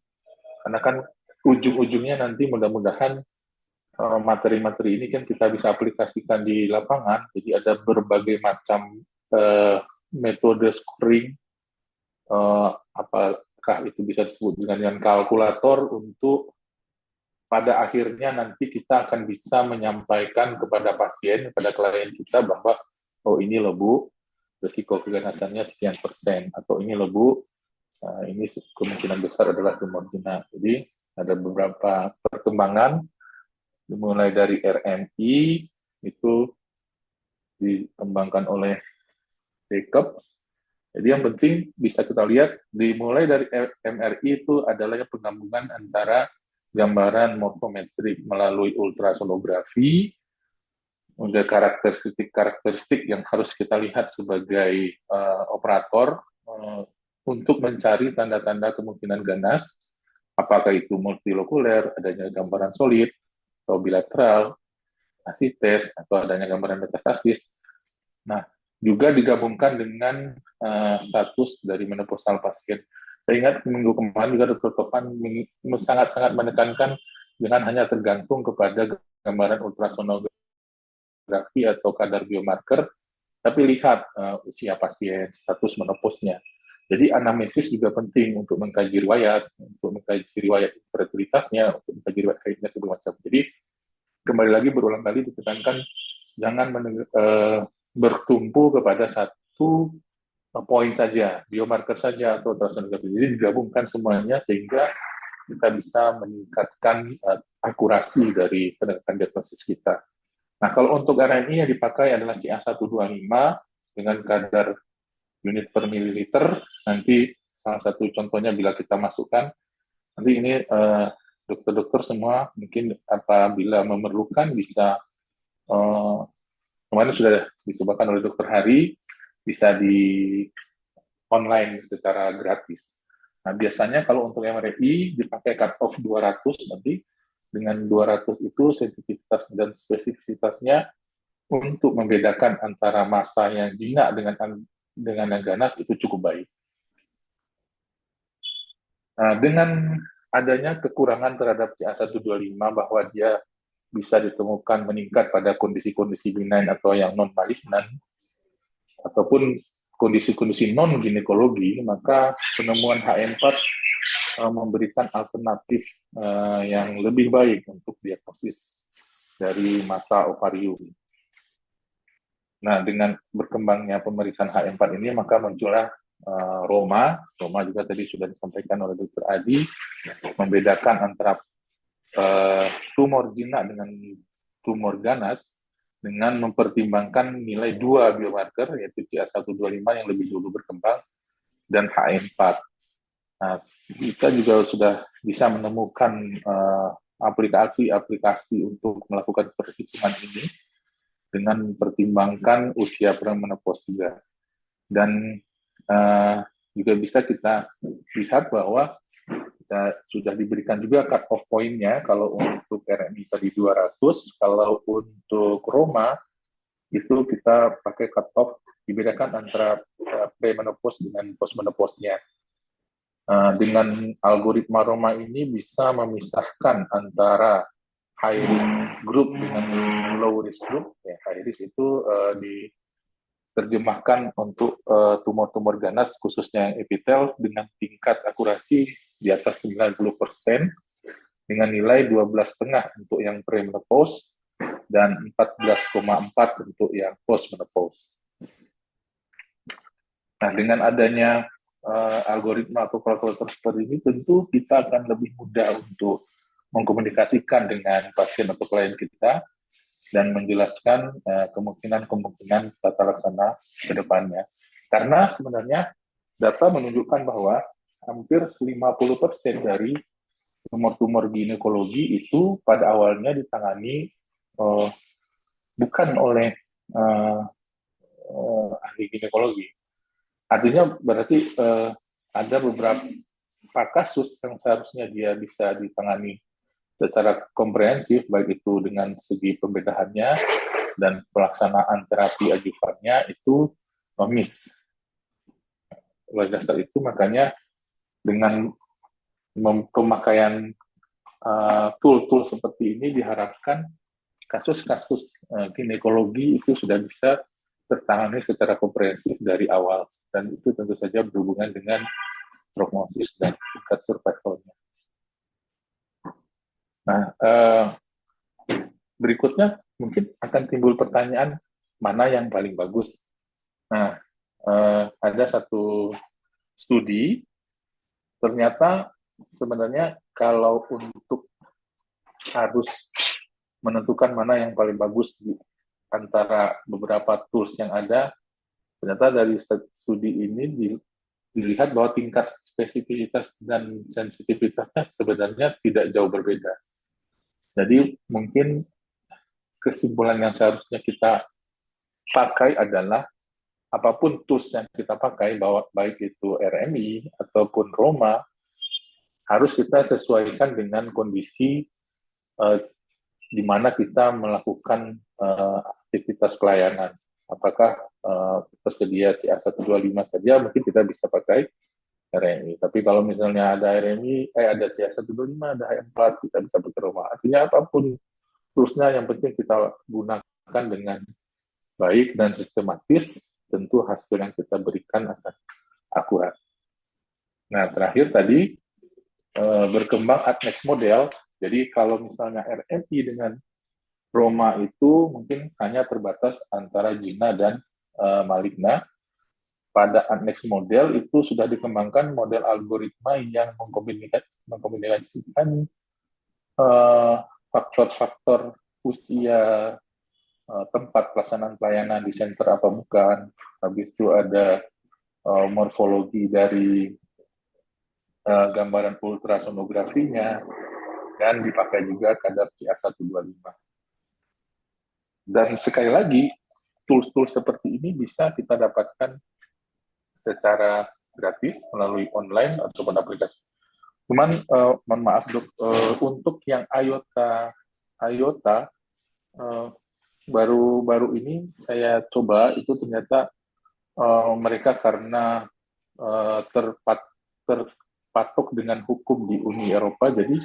karena kan ujung-ujungnya nanti mudah-mudahan materi-materi ini kan kita bisa aplikasikan di lapangan. Jadi ada berbagai macam metode scoring, apakah itu bisa disebut dengan kalkulator, untuk pada akhirnya nanti kita akan bisa menyampaikan kepada pasien, kepada klien kita bahwa oh ini loh Bu, risiko keganasannya sekian persen, atau ini loh Bu, ini kemungkinan besar adalah tumor jinak. Jadi ada beberapa perkembangan, mulai dari RMI, itu dikembangkan oleh Jacobs. Jadi yang penting bisa kita lihat dimulai dari MRI itu adalah penggabungan antara gambaran morfometrik melalui ultrasonografi, udah karakteristik yang harus kita lihat sebagai operator untuk mencari tanda-tanda kemungkinan ganas, apakah itu multilokuler, adanya gambaran solid, atau bilateral, asites, atau adanya gambaran metastasis. Nah, juga digabungkan dengan status dari menopausal pasien. Saya ingat minggu kemarin juga Dr. Tovan sangat-sangat menekankan jangan hanya tergantung kepada gambaran ultrasonografi atau kadar biomarker, tapi lihat usia pasien, status menopausnya. Jadi anamnesis juga penting untuk mengkaji riwayat fertilitasnya, untuk mengkaji riwayat haidnya segala macam. Jadi kembali lagi berulang kali ditekankan jangan bertumpu kepada satu poin saja, biomarker saja atau ultrasonografi. Jadi digabungkan semuanya sehingga kita bisa meningkatkan akurasi dari penegakan diagnosis kita. Nah, kalau untuk RNI yang dipakai adalah CA125 dengan kadar unit per mililiter. Nanti salah satu contohnya bila kita masukkan, nanti ini dokter-dokter semua mungkin apabila memerlukan bisa kemarin sudah disebutkan oleh Dokter Hari, bisa di online secara gratis. Nah, biasanya kalau untuk MRI dipakai cut-off 200 nanti, dengan 200 itu sensitivitas dan spesifisitasnya untuk membedakan antara massa yang jinak dengan yang ganas itu cukup baik. Nah, dengan adanya kekurangan terhadap CA125 bahwa dia bisa ditemukan meningkat pada kondisi-kondisi benign atau yang non-malignan, ataupun kondisi-kondisi non-ginekologi, maka penemuan HM4 memberikan alternatif yang lebih baik untuk diagnosis dari massa ovarium. Nah, dengan berkembangnya pemeriksaan HM4 ini, maka muncullah Roma juga tadi sudah disampaikan oleh Dr. Adi, membedakan antara tumor jinak dengan tumor ganas dengan mempertimbangkan nilai dua biomarker, yaitu CA125 yang lebih dulu berkembang dan HM4. Nah, kita juga sudah bisa menemukan aplikasi untuk melakukan perhitungan ini dengan mempertimbangkan usia premenopause juga. Dan juga bisa kita lihat bahwa kita sudah diberikan juga cut-off point-nya, kalau untuk RNI tadi 200, kalau untuk Roma itu kita pakai cut-off, dibedakan antara premenopause dengan postmenopause-nya. Dengan algoritma Roma ini bisa memisahkan antara high risk group dengan low risk group. Ya, high risk itu diterjemahkan untuk tumor-tumor ganas khususnya yang epitel dengan tingkat akurasi di atas 90% dengan nilai 12,5 untuk yang premenopause dan 14,4 untuk yang postmenopause. Nah, dengan adanya algoritma atau kalkulator seperti ini, tentu kita akan lebih mudah untuk mengkomunikasikan dengan pasien atau klien kita dan menjelaskan kemungkinan tata laksana ke depannya. Karena sebenarnya data menunjukkan bahwa hampir 50% dari tumor-tumor ginekologi itu pada awalnya ditangani bukan oleh ahli ginekologi. Artinya berarti ada beberapa kasus yang seharusnya dia bisa ditangani secara komprehensif, baik itu dengan segi pembedahannya dan pelaksanaan terapi adjuvannya itu miss. Oleh dasar itu makanya dengan pemakaian tool-tool seperti ini diharapkan kasus-kasus ginekologi itu sudah bisa tertangani secara komprehensif dari awal, dan itu tentu saja berhubungan dengan prognosis dan tingkat survivalnya. Nah, berikutnya mungkin akan timbul pertanyaan mana yang paling bagus. Nah, ada satu studi, ternyata sebenarnya kalau untuk harus menentukan mana yang paling bagus antara beberapa tools yang ada, ternyata dari studi ini dilihat bahwa tingkat spesifisitas dan sensitivitasnya sebenarnya tidak jauh berbeda. Jadi mungkin kesimpulan yang seharusnya kita pakai adalah apapun tools yang kita pakai, bahwa baik itu RMI ataupun Roma, harus kita sesuaikan dengan kondisi di mana kita melakukan aktivitas pelayanan. Apakah tersedia CA125 saja, mungkin kita bisa pakai RMI. Tapi kalau misalnya ada RMI, ada CA125, ada HM4, kita bisa pakai Roma. Artinya apapun toolsnya, yang penting kita gunakan dengan baik dan sistematis, tentu hasil yang kita berikan akan akurat. Nah, terakhir tadi, berkembang Adnex model. Jadi kalau misalnya RMI dengan Roma itu mungkin hanya terbatas antara Gina dan Maligna. Pada Adnex model itu sudah dikembangkan model algoritma yang mengkombinasikan faktor-faktor usia, tempat pelaksanaan pelayanan di center apa bukan, habis itu ada morfologi dari gambaran ultrasonografinya, dan dipakai juga kadar CA125. Dan sekali lagi, tools-tools seperti ini bisa kita dapatkan secara gratis melalui online ataupun aplikasi. Cuman mohon maaf dok, untuk yang IOTA baru ini saya coba, itu ternyata mereka karena terpatok dengan hukum di Uni Eropa, jadi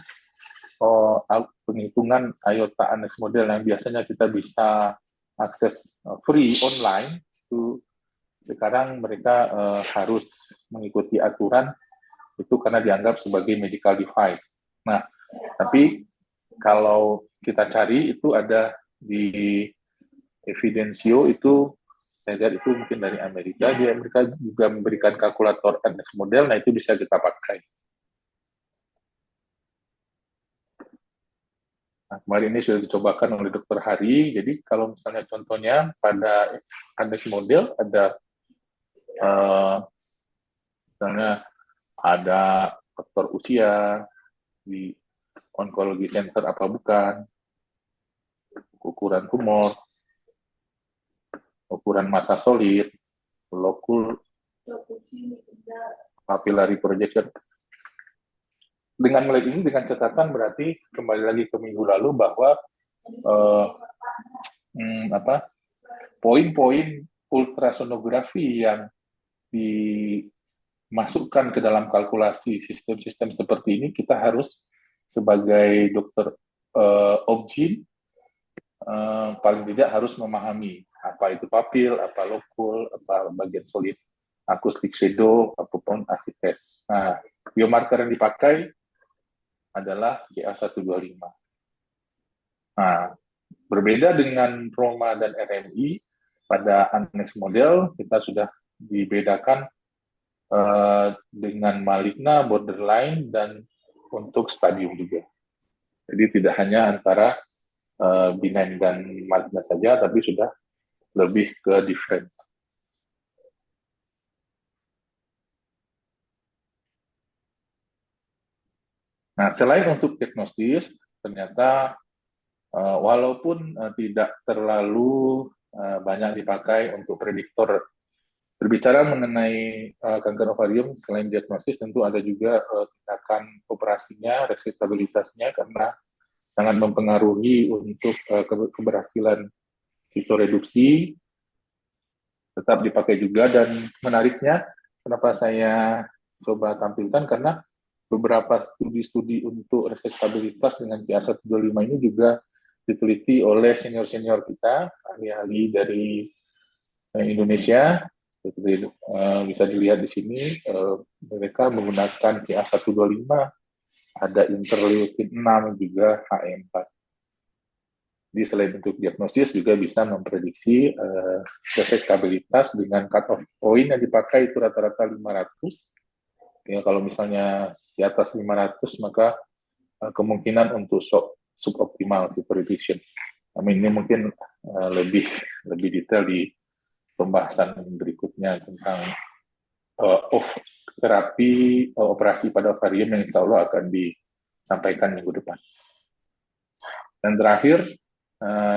penghitungan IOTA Adnex model yang biasanya kita bisa akses free online, itu sekarang mereka harus mengikuti aturan itu karena dianggap sebagai medical device. Nah, tapi kalau kita cari itu ada di Evidencio, itu saya lihat itu mungkin dari Amerika. Di Amerika juga memberikan kalkulator Adnex model, nah itu bisa kita pakai. Nah, kemarin ini sudah dicobakan oleh Dr. Hari. Jadi kalau misalnya contohnya pada Adnex model ada misalnya ada faktor usia di onkologi center apa bukan, ukuran tumor, ukuran massa solid, lokul papillary projection. Dengan melihat ini, dengan catatan, berarti kembali lagi ke minggu lalu bahwa poin-poin ultrasonografi yang dimasukkan ke dalam kalkulasi sistem-sistem seperti ini, kita harus sebagai dokter obgyn paling tidak harus memahami apa itu papil, apa lokul, apa bagian solid, akustik shadow, apapun acid test. Nah, biomarker yang dipakai adalah CA125. Nah, berbeda dengan Roma dan RMI, pada Adnex model kita sudah dibedakan dengan maligna, borderline, dan untuk stadium juga. Jadi tidak hanya antara benign dan maligna saja, tapi sudah lebih ke different. Nah, selain untuk diagnosis, ternyata walaupun tidak terlalu banyak dipakai untuk prediktor, berbicara mengenai kanker ovarium, selain diagnosis tentu ada juga tindakan operasinya, reseptabilitasnya, karena sangat mempengaruhi untuk keberhasilan sitoreduksi, tetap dipakai juga. Dan menariknya, kenapa saya coba tampilkan, karena beberapa studi-studi untuk reseptabilitas dengan CA125 ini juga diteliti oleh senior-senior kita, ahli-ahli dari Indonesia. Seperti bisa dilihat di sini, mereka menggunakan CA125, ada interleukin 6, juga HM4. Jadi selain untuk diagnosis, juga bisa memprediksi reseptabilitas dengan cut-off point yang dipakai itu rata-rata 500. Ya, kalau misalnya di atas 500, maka kemungkinan untuk suboptimal si prediction. Ini mungkin lebih detail di pembahasan berikutnya tentang terapi operasi pada ovarium yang insya Allah akan disampaikan minggu depan. Dan terakhir,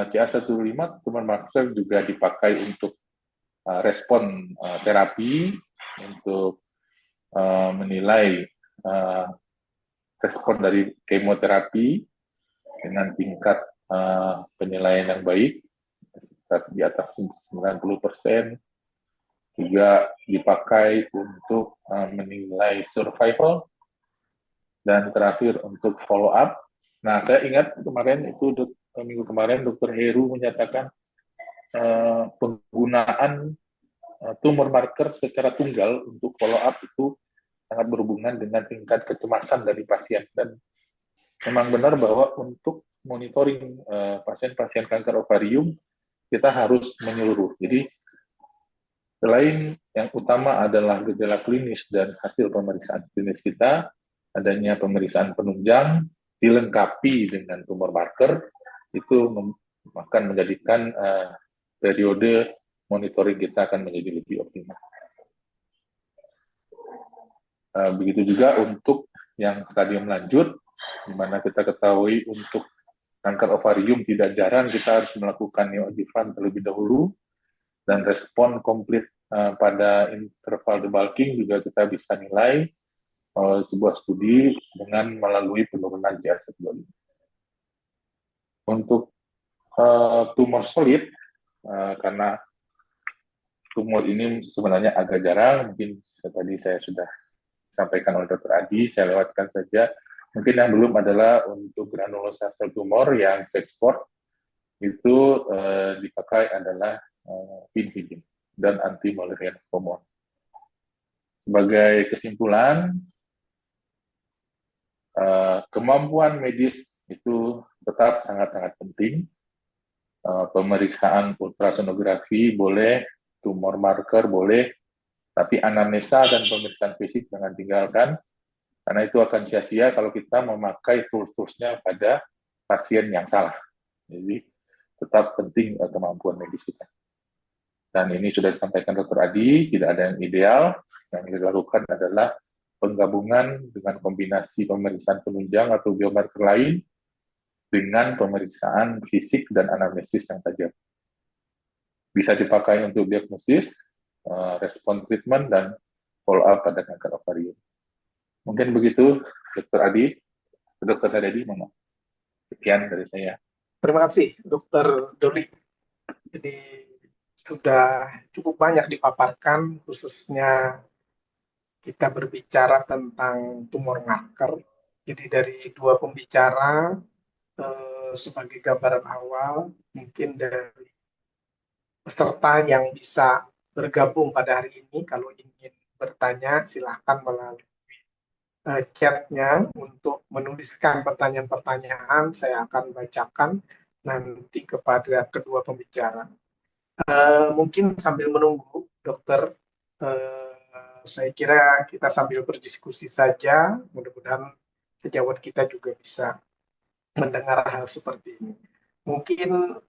CA125 tumor marker juga dipakai untuk respon terapi, untuk menilai respon dari kemoterapi dengan tingkat penilaian yang baik, di atas 90%, juga dipakai untuk menilai survival, dan terakhir untuk follow up. Nah, saya ingat kemarin itu minggu kemarin Dr. Heru menyatakan penggunaan tumor marker secara tunggal untuk follow up itu sangat berhubungan dengan tingkat kecemasan dari pasien, dan memang benar bahwa untuk monitoring pasien-pasien kanker ovarium kita harus menyeluruh. Jadi selain yang utama adalah gejala klinis dan hasil pemeriksaan klinis kita, adanya pemeriksaan penunjang dilengkapi dengan tumor marker, itu akan menjadikan periode monitoring kita akan menjadi lebih optimal. Begitu juga untuk yang stadium lanjut, di mana kita ketahui untuk kanker ovarium tidak jarang kita harus melakukan neoadjuvant terlebih dahulu, dan respon komplit pada interval debulking juga kita bisa nilai sebuah studi dengan melalui penurunan CA125. Untuk tumor solid, karena tumor ini sebenarnya agak jarang, mungkin tadi saya sudah sampaikan oleh Dr. Adi, saya lewatkan saja. Mungkin yang belum adalah untuk granulosal sel tumor yang seksport, itu dipakai adalah inhibin dan anti-Müllerian hormone. Sebagai kesimpulan, kemampuan medis itu tetap sangat-sangat penting. Pemeriksaan ultrasonografi boleh, tumor marker boleh, tapi anamnesa dan pemeriksaan fisik jangan tinggalkan, karena itu akan sia-sia kalau kita memakai tools-toolsnya pada pasien yang salah. Jadi tetap penting kemampuan medis kita. Dan ini sudah disampaikan Dr. Adi, tidak ada yang ideal. Yang dilakukan adalah penggabungan dengan kombinasi pemeriksaan penunjang atau biomarker lain dengan pemeriksaan fisik dan anamnesis yang tajam. Bisa dipakai untuk diagnosis, respon treatment, dan follow-up pada kanker ovarium. Mungkin begitu, Dr. Adi. Dr. Haryadi, mohon. Sekian dari saya. Terima kasih, Dr. Doli. Jadi sudah cukup banyak dipaparkan, khususnya kita berbicara tentang tumor marker. Jadi dari dua pembicara, sebagai gambaran awal, mungkin dari peserta yang bisa bergabung pada hari ini, kalau ingin bertanya, silakan melalui chatnya untuk menuliskan pertanyaan-pertanyaan. Saya akan bacakan nanti kepada kedua pembicara. Mungkin sambil menunggu, dokter, saya kira kita sambil berdiskusi saja, mudah-mudahan sejawat kita juga bisa mendengar hal seperti ini. Mungkin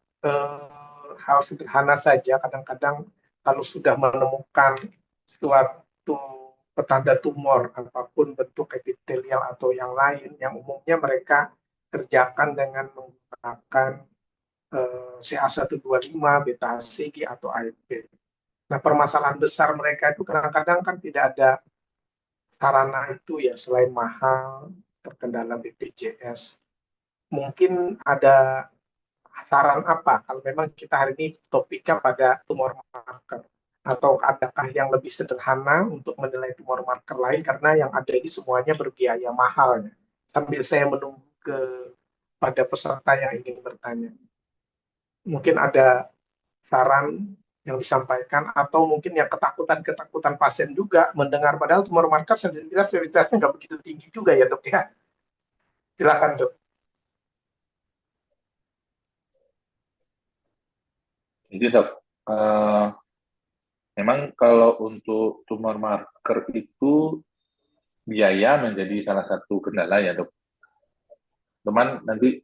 hal sederhana saja, kadang-kadang kalau sudah menemukan suatu petanda tumor, apapun bentuk epitelial atau yang lain, yang umumnya mereka kerjakan dengan menggunakan CA125, beta HCG, atau AFP. Nah, permasalahan besar mereka itu kadang-kadang kan tidak ada sarana itu ya, selain mahal, terkendala BPJS. Mungkin ada saran apa kalau memang kita hari ini topiknya pada tumor marker? Atau adakah yang lebih sederhana untuk menilai tumor marker lain, karena yang ada ini semuanya berbiaya mahal. Sambil saya menunggu pada peserta yang ingin bertanya. Mungkin ada saran yang disampaikan, atau mungkin yang ketakutan pasien juga mendengar, padahal tumor marker sensitivitasnya nggak begitu tinggi juga ya, dok ya. Silakan, dok. Jadi dok, memang kalau untuk tumor marker itu biaya menjadi salah satu kendala ya dok. Teman nanti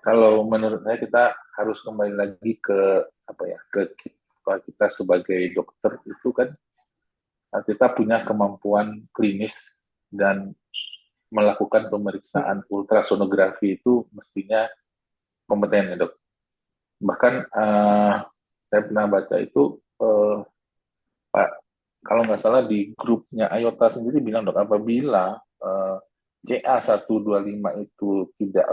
Kalau menurut saya kita harus kembali lagi ke apa ya, ke kita sebagai dokter itu kan kita punya kemampuan klinis dan melakukan pemeriksaan ultrasonografi itu mestinya kompeten ya dok. Bahkan saya pernah baca itu Pak, kalau nggak salah di grupnya IOTA sendiri bilang dok, apabila CA125 itu tidak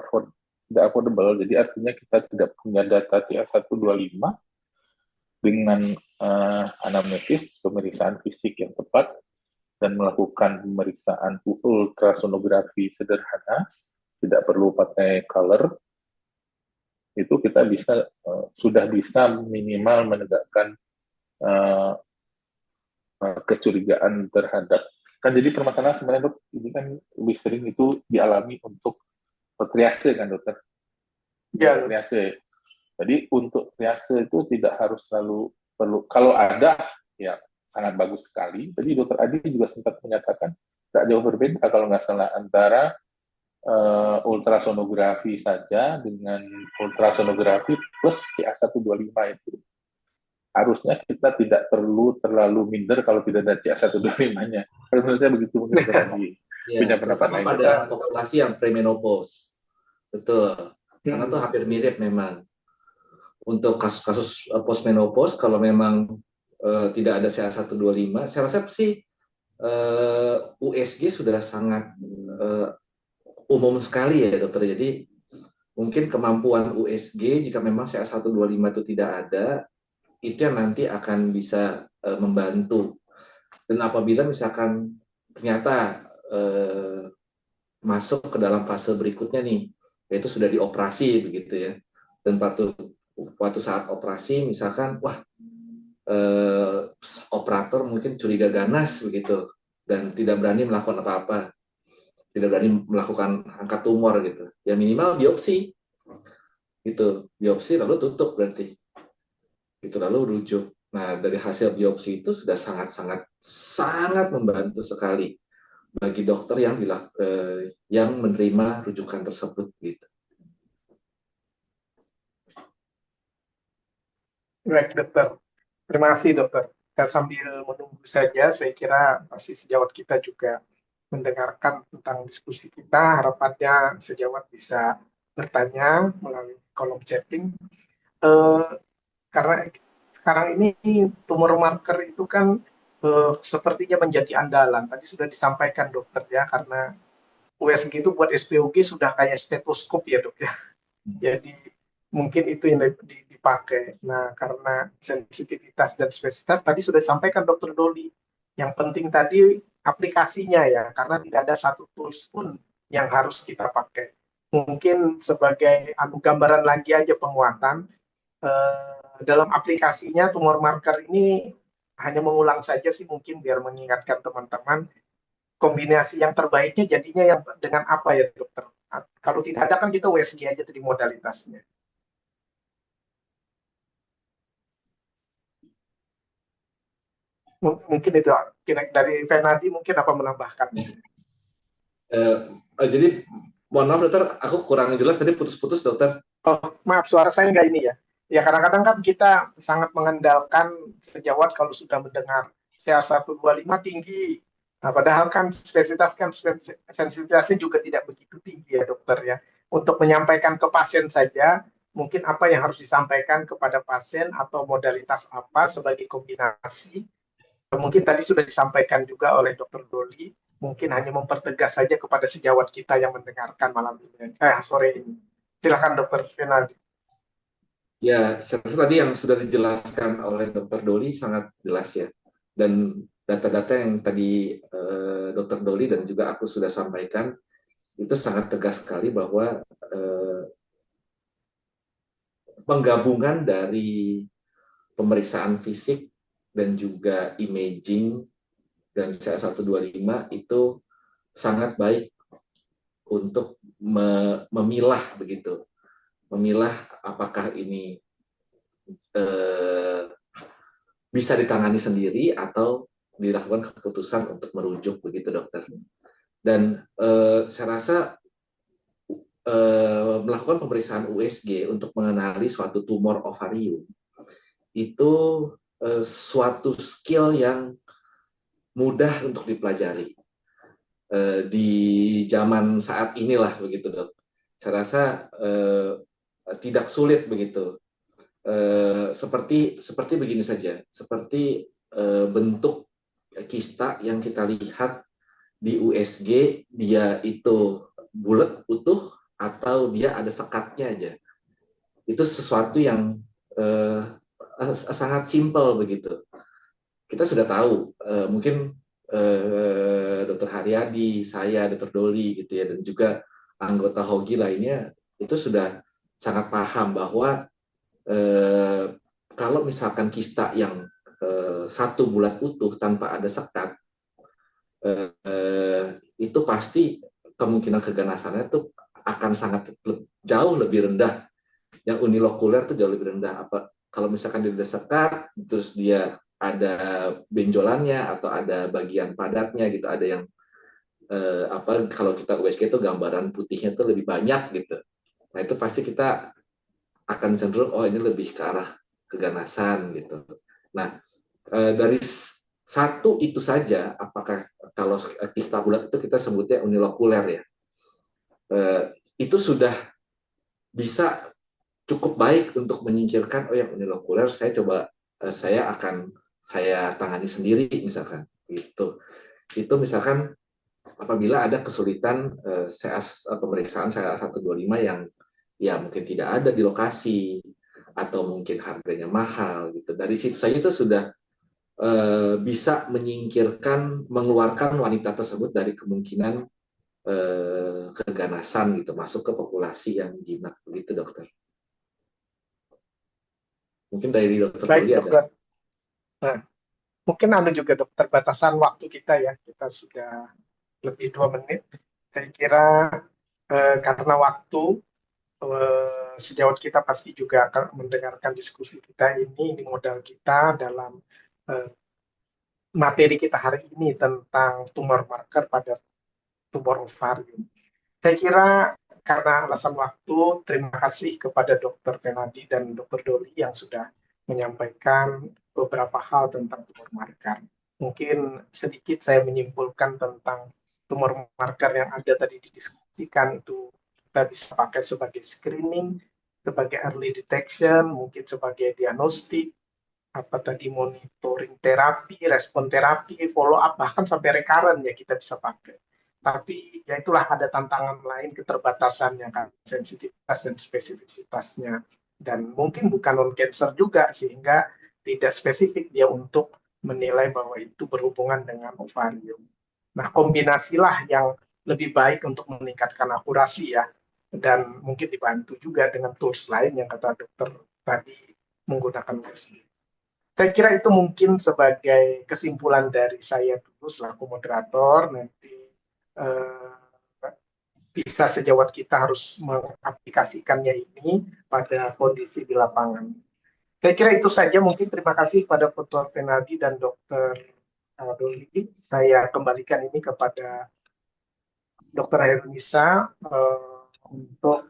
affordable, jadi artinya kita tidak punya data CA125 dengan anamnesis, pemeriksaan fisik yang tepat, dan melakukan pemeriksaan ultrasonografi sederhana, tidak perlu pakai color, itu kita sudah bisa minimal menegakkan uh, kecurigaan terhadap, kan jadi permasalahan sebenarnya dok, ini kan lebih sering itu dialami untuk triase kan dokter, Ya, triase. Jadi untuk triase itu tidak harus selalu perlu, kalau ada ya sangat bagus sekali. Jadi dokter Adi juga sempat menyatakan tidak jauh berbeda kalau nggak salah antara ultrasonografi saja dengan ultrasonografi plus CA125 itu. Harusnya kita tidak perlu terlalu minder kalau tidak ada CA125-nya. Menurut saya begitu, mungkin dokter Adi punya Ya, pendapat terutama lain. pada populasi yang premenopause. Betul. Karena tuh hampir mirip memang. Untuk kasus-kasus postmenopause, kalau memang tidak ada CA125, saya rasa sih USG sudah sangat umum sekali ya dokter. Jadi mungkin kemampuan USG jika memang CA125 itu tidak ada, itu yang nanti akan bisa membantu. Dan apabila misalkan ternyata masuk ke dalam fase berikutnya nih, yaitu sudah dioperasi begitu ya, dan waktu saat operasi misalkan wah operator mungkin curiga ganas begitu dan tidak berani melakukan apa-apa, tidak berani melakukan angkat tumor gitu, ya minimal biopsi gitu, biopsi lalu tutup berarti itu, lalu rujuk. Nah, dari hasil biopsi itu sudah sangat membantu sekali bagi dokter yang menerima rujukan tersebut gitu. baik dokter. Terima kasih dokter. Dan sambil menunggu saja, saya kira pasti sejawat kita juga mendengarkan tentang diskusi kita. Harapannya sejawat bisa bertanya melalui kolom chatting. Karena sekarang ini tumor marker itu kan sepertinya menjadi andalan. Tadi sudah disampaikan dokter ya, karena USG itu buat SPOG sudah kayak stetoskop ya dok ya. Jadi mungkin itu yang dipakai. Nah, karena sensitivitas dan spesifitas tadi sudah disampaikan dokter Doli. Yang penting tadi aplikasinya ya, karena tidak ada satu tools pun yang harus kita pakai. Mungkin sebagai gambaran lagi aja penguatan, dalam aplikasinya tumor marker ini hanya mengulang saja sih mungkin biar mengingatkan teman-teman kombinasi yang terbaiknya jadinya yang dengan apa ya dokter? Kalau tidak ada kan kita USG aja tadi modalitasnya. Mungkin itu dari Fernandi mungkin apa menambahkan? Jadi mohon maaf dokter, aku kurang jelas tadi, putus-putus dokter. Oh, maaf suara saya nggak ini ya. Ya kadang-kadang kan kita sangat mengandalkan sejawat kalau sudah mendengar CA125 tinggi. Nah, padahal kan sensitivitasnya juga tidak begitu tinggi ya dokter ya. Untuk menyampaikan ke pasien saja, mungkin apa yang harus disampaikan kepada pasien atau modalitas apa sebagai kombinasi. Mungkin tadi sudah disampaikan juga oleh dokter Doli, mungkin hanya mempertegas saja kepada sejawat kita yang mendengarkan malam ini, sore ini. Silakan dokter Fernandi. Ya, saya rasa tadi yang sudah dijelaskan oleh dokter Doli sangat jelas ya. Dan data-data yang tadi dokter Doli dan juga aku sudah sampaikan, itu sangat tegas sekali bahwa penggabungan dari pemeriksaan fisik dan juga imaging dan CA125 itu sangat baik untuk memilah begitu, memilah apakah ini bisa ditangani sendiri atau dilakukan keputusan untuk merujuk begitu dokter. Dan saya rasa melakukan pemeriksaan USG untuk mengenali suatu tumor ovarium itu suatu skill yang mudah untuk dipelajari di zaman saat inilah begitu dok. Saya rasa tidak sulit begitu. Seperti begini saja, seperti bentuk kista yang kita lihat di USG, dia itu bulat utuh atau dia ada sekatnya aja. Itu sesuatu yang sangat simpel begitu. Kita sudah tahu, mungkin Dr. Haryadi, saya, Dr. Doli gitu ya, dan juga anggota HOGI lainnya itu sudah sangat paham bahwa kalau misalkan kista yang satu bulat utuh tanpa ada sekat, itu pasti kemungkinan keganasannya itu akan sangat jauh lebih rendah. Yang unilokuler itu jauh lebih rendah. Kalau misalkan dia ada sekat, terus dia ada benjolannya atau ada bagian padatnya gitu, ada yang kalau kita USG itu gambaran putihnya itu lebih banyak gitu. Nah itu pasti kita akan cenderung ini lebih ke arah keganasan gitu. Nah dari satu itu saja, apakah kalau kista bulat itu kita sebutnya unilokuler ya, itu sudah bisa cukup baik untuk menyingkirkan yang unilokuler saya akan tangani sendiri misalkan gitu. Itu misalkan apabila ada kesulitan pemeriksaan CA125 yang ya mungkin tidak ada di lokasi atau mungkin harganya mahal gitu. Dari situ saja itu sudah bisa mengeluarkan wanita tersebut dari kemungkinan keganasan gitu, masuk ke populasi yang jinak begitu dokter. Mungkin dari dokter Baik, Doli dokter. ada. Nah, mungkin juga dokter batasan waktu kita ya, kita sudah lebih 2 menit. Saya kira karena waktu, sejawat kita pasti juga akan mendengarkan diskusi kita ini modal kita dalam materi kita hari ini tentang tumor marker pada tumor ovarium. Saya kira karena alasan waktu, terima kasih kepada Dr. Penadi dan Dr. Doli yang sudah menyampaikan beberapa hal tentang tumor marker. Mungkin sedikit saya menyimpulkan tentang tumor marker yang ada tadi didiskusikan itu kita bisa pakai sebagai screening, sebagai early detection, mungkin sebagai diagnostik, monitoring terapi, respon terapi, follow up, bahkan sampai recurrent ya kita bisa pakai. Tapi ya itulah ada tantangan lain, keterbatasannya kan, sensitivitas dan spesifisitasnya. Dan mungkin bukan non-cancer juga, sehingga tidak spesifik dia untuk menilai bahwa itu berhubungan dengan ovarium. Nah, kombinasilah yang lebih baik untuk meningkatkan akurasi ya, dan mungkin dibantu juga dengan tools lain yang kata dokter tadi menggunakan USG. Saya kira itu mungkin sebagai kesimpulan dari saya dulu selaku moderator. Nanti bisa sejawat kita harus mengaplikasikannya ini pada kondisi di lapangan. Saya kira itu saja, mungkin terima kasih kepada Dr. Penadi dan Dr. Doli. Saya kembalikan ini kepada Dr. Hermisa untuk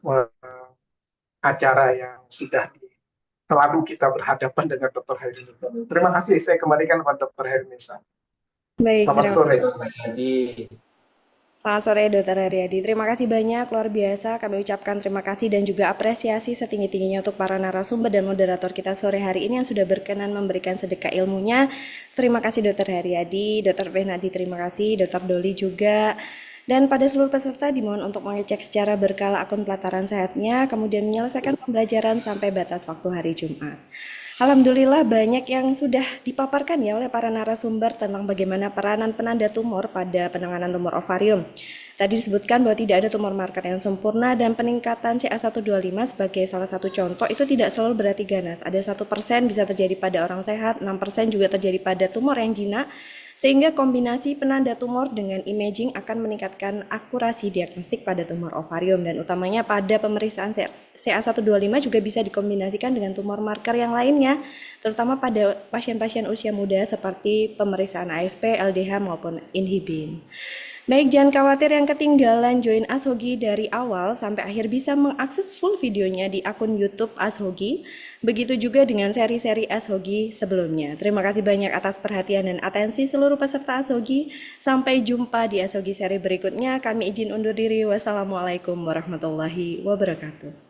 acara yang sudah selalu kita berhadapan dengan Dr. Hermisa. Terima kasih, saya kembalikan kepada Dr. Hermisa. Baik, Selamat sore. Selamat sore Dr. Haryadi. Terima kasih banyak, luar biasa. Kami ucapkan terima kasih dan juga apresiasi setinggi-tingginya untuk para narasumber dan moderator kita sore hari ini yang sudah berkenan memberikan sedekah ilmunya. Terima kasih Dr. Haryadi, Dr. Penadi terima kasih, Dr. Doli juga. Dan pada seluruh peserta dimohon untuk mengecek secara berkala akun pelataran sehatnya, kemudian menyelesaikan pembelajaran sampai batas waktu hari Jumat. Alhamdulillah banyak yang sudah dipaparkan ya oleh para narasumber tentang bagaimana peranan penanda tumor pada penanganan tumor ovarium. Tadi disebutkan bahwa tidak ada tumor marker yang sempurna dan peningkatan CA125 sebagai salah satu contoh itu tidak selalu berarti ganas. Ada 1% bisa terjadi pada orang sehat, 6% juga terjadi pada tumor yang jinak, sehingga kombinasi penanda tumor dengan imaging akan meningkatkan akurasi diagnostik pada tumor ovarium dan utamanya pada pemeriksaan CA125 juga bisa dikombinasikan dengan tumor marker yang lainnya, terutama pada pasien-pasien usia muda seperti pemeriksaan AFP, LDH maupun inhibin. Baik, jangan khawatir yang ketinggalan join Ashogi dari awal sampai akhir bisa mengakses full videonya di akun YouTube Ashogi. Begitu juga dengan seri-seri Ashogi sebelumnya. Terima kasih banyak atas perhatian dan atensi seluruh peserta Ashogi. Sampai jumpa di Ashogi seri berikutnya. Kami izin undur diri. Wassalamualaikum warahmatullahi wabarakatuh.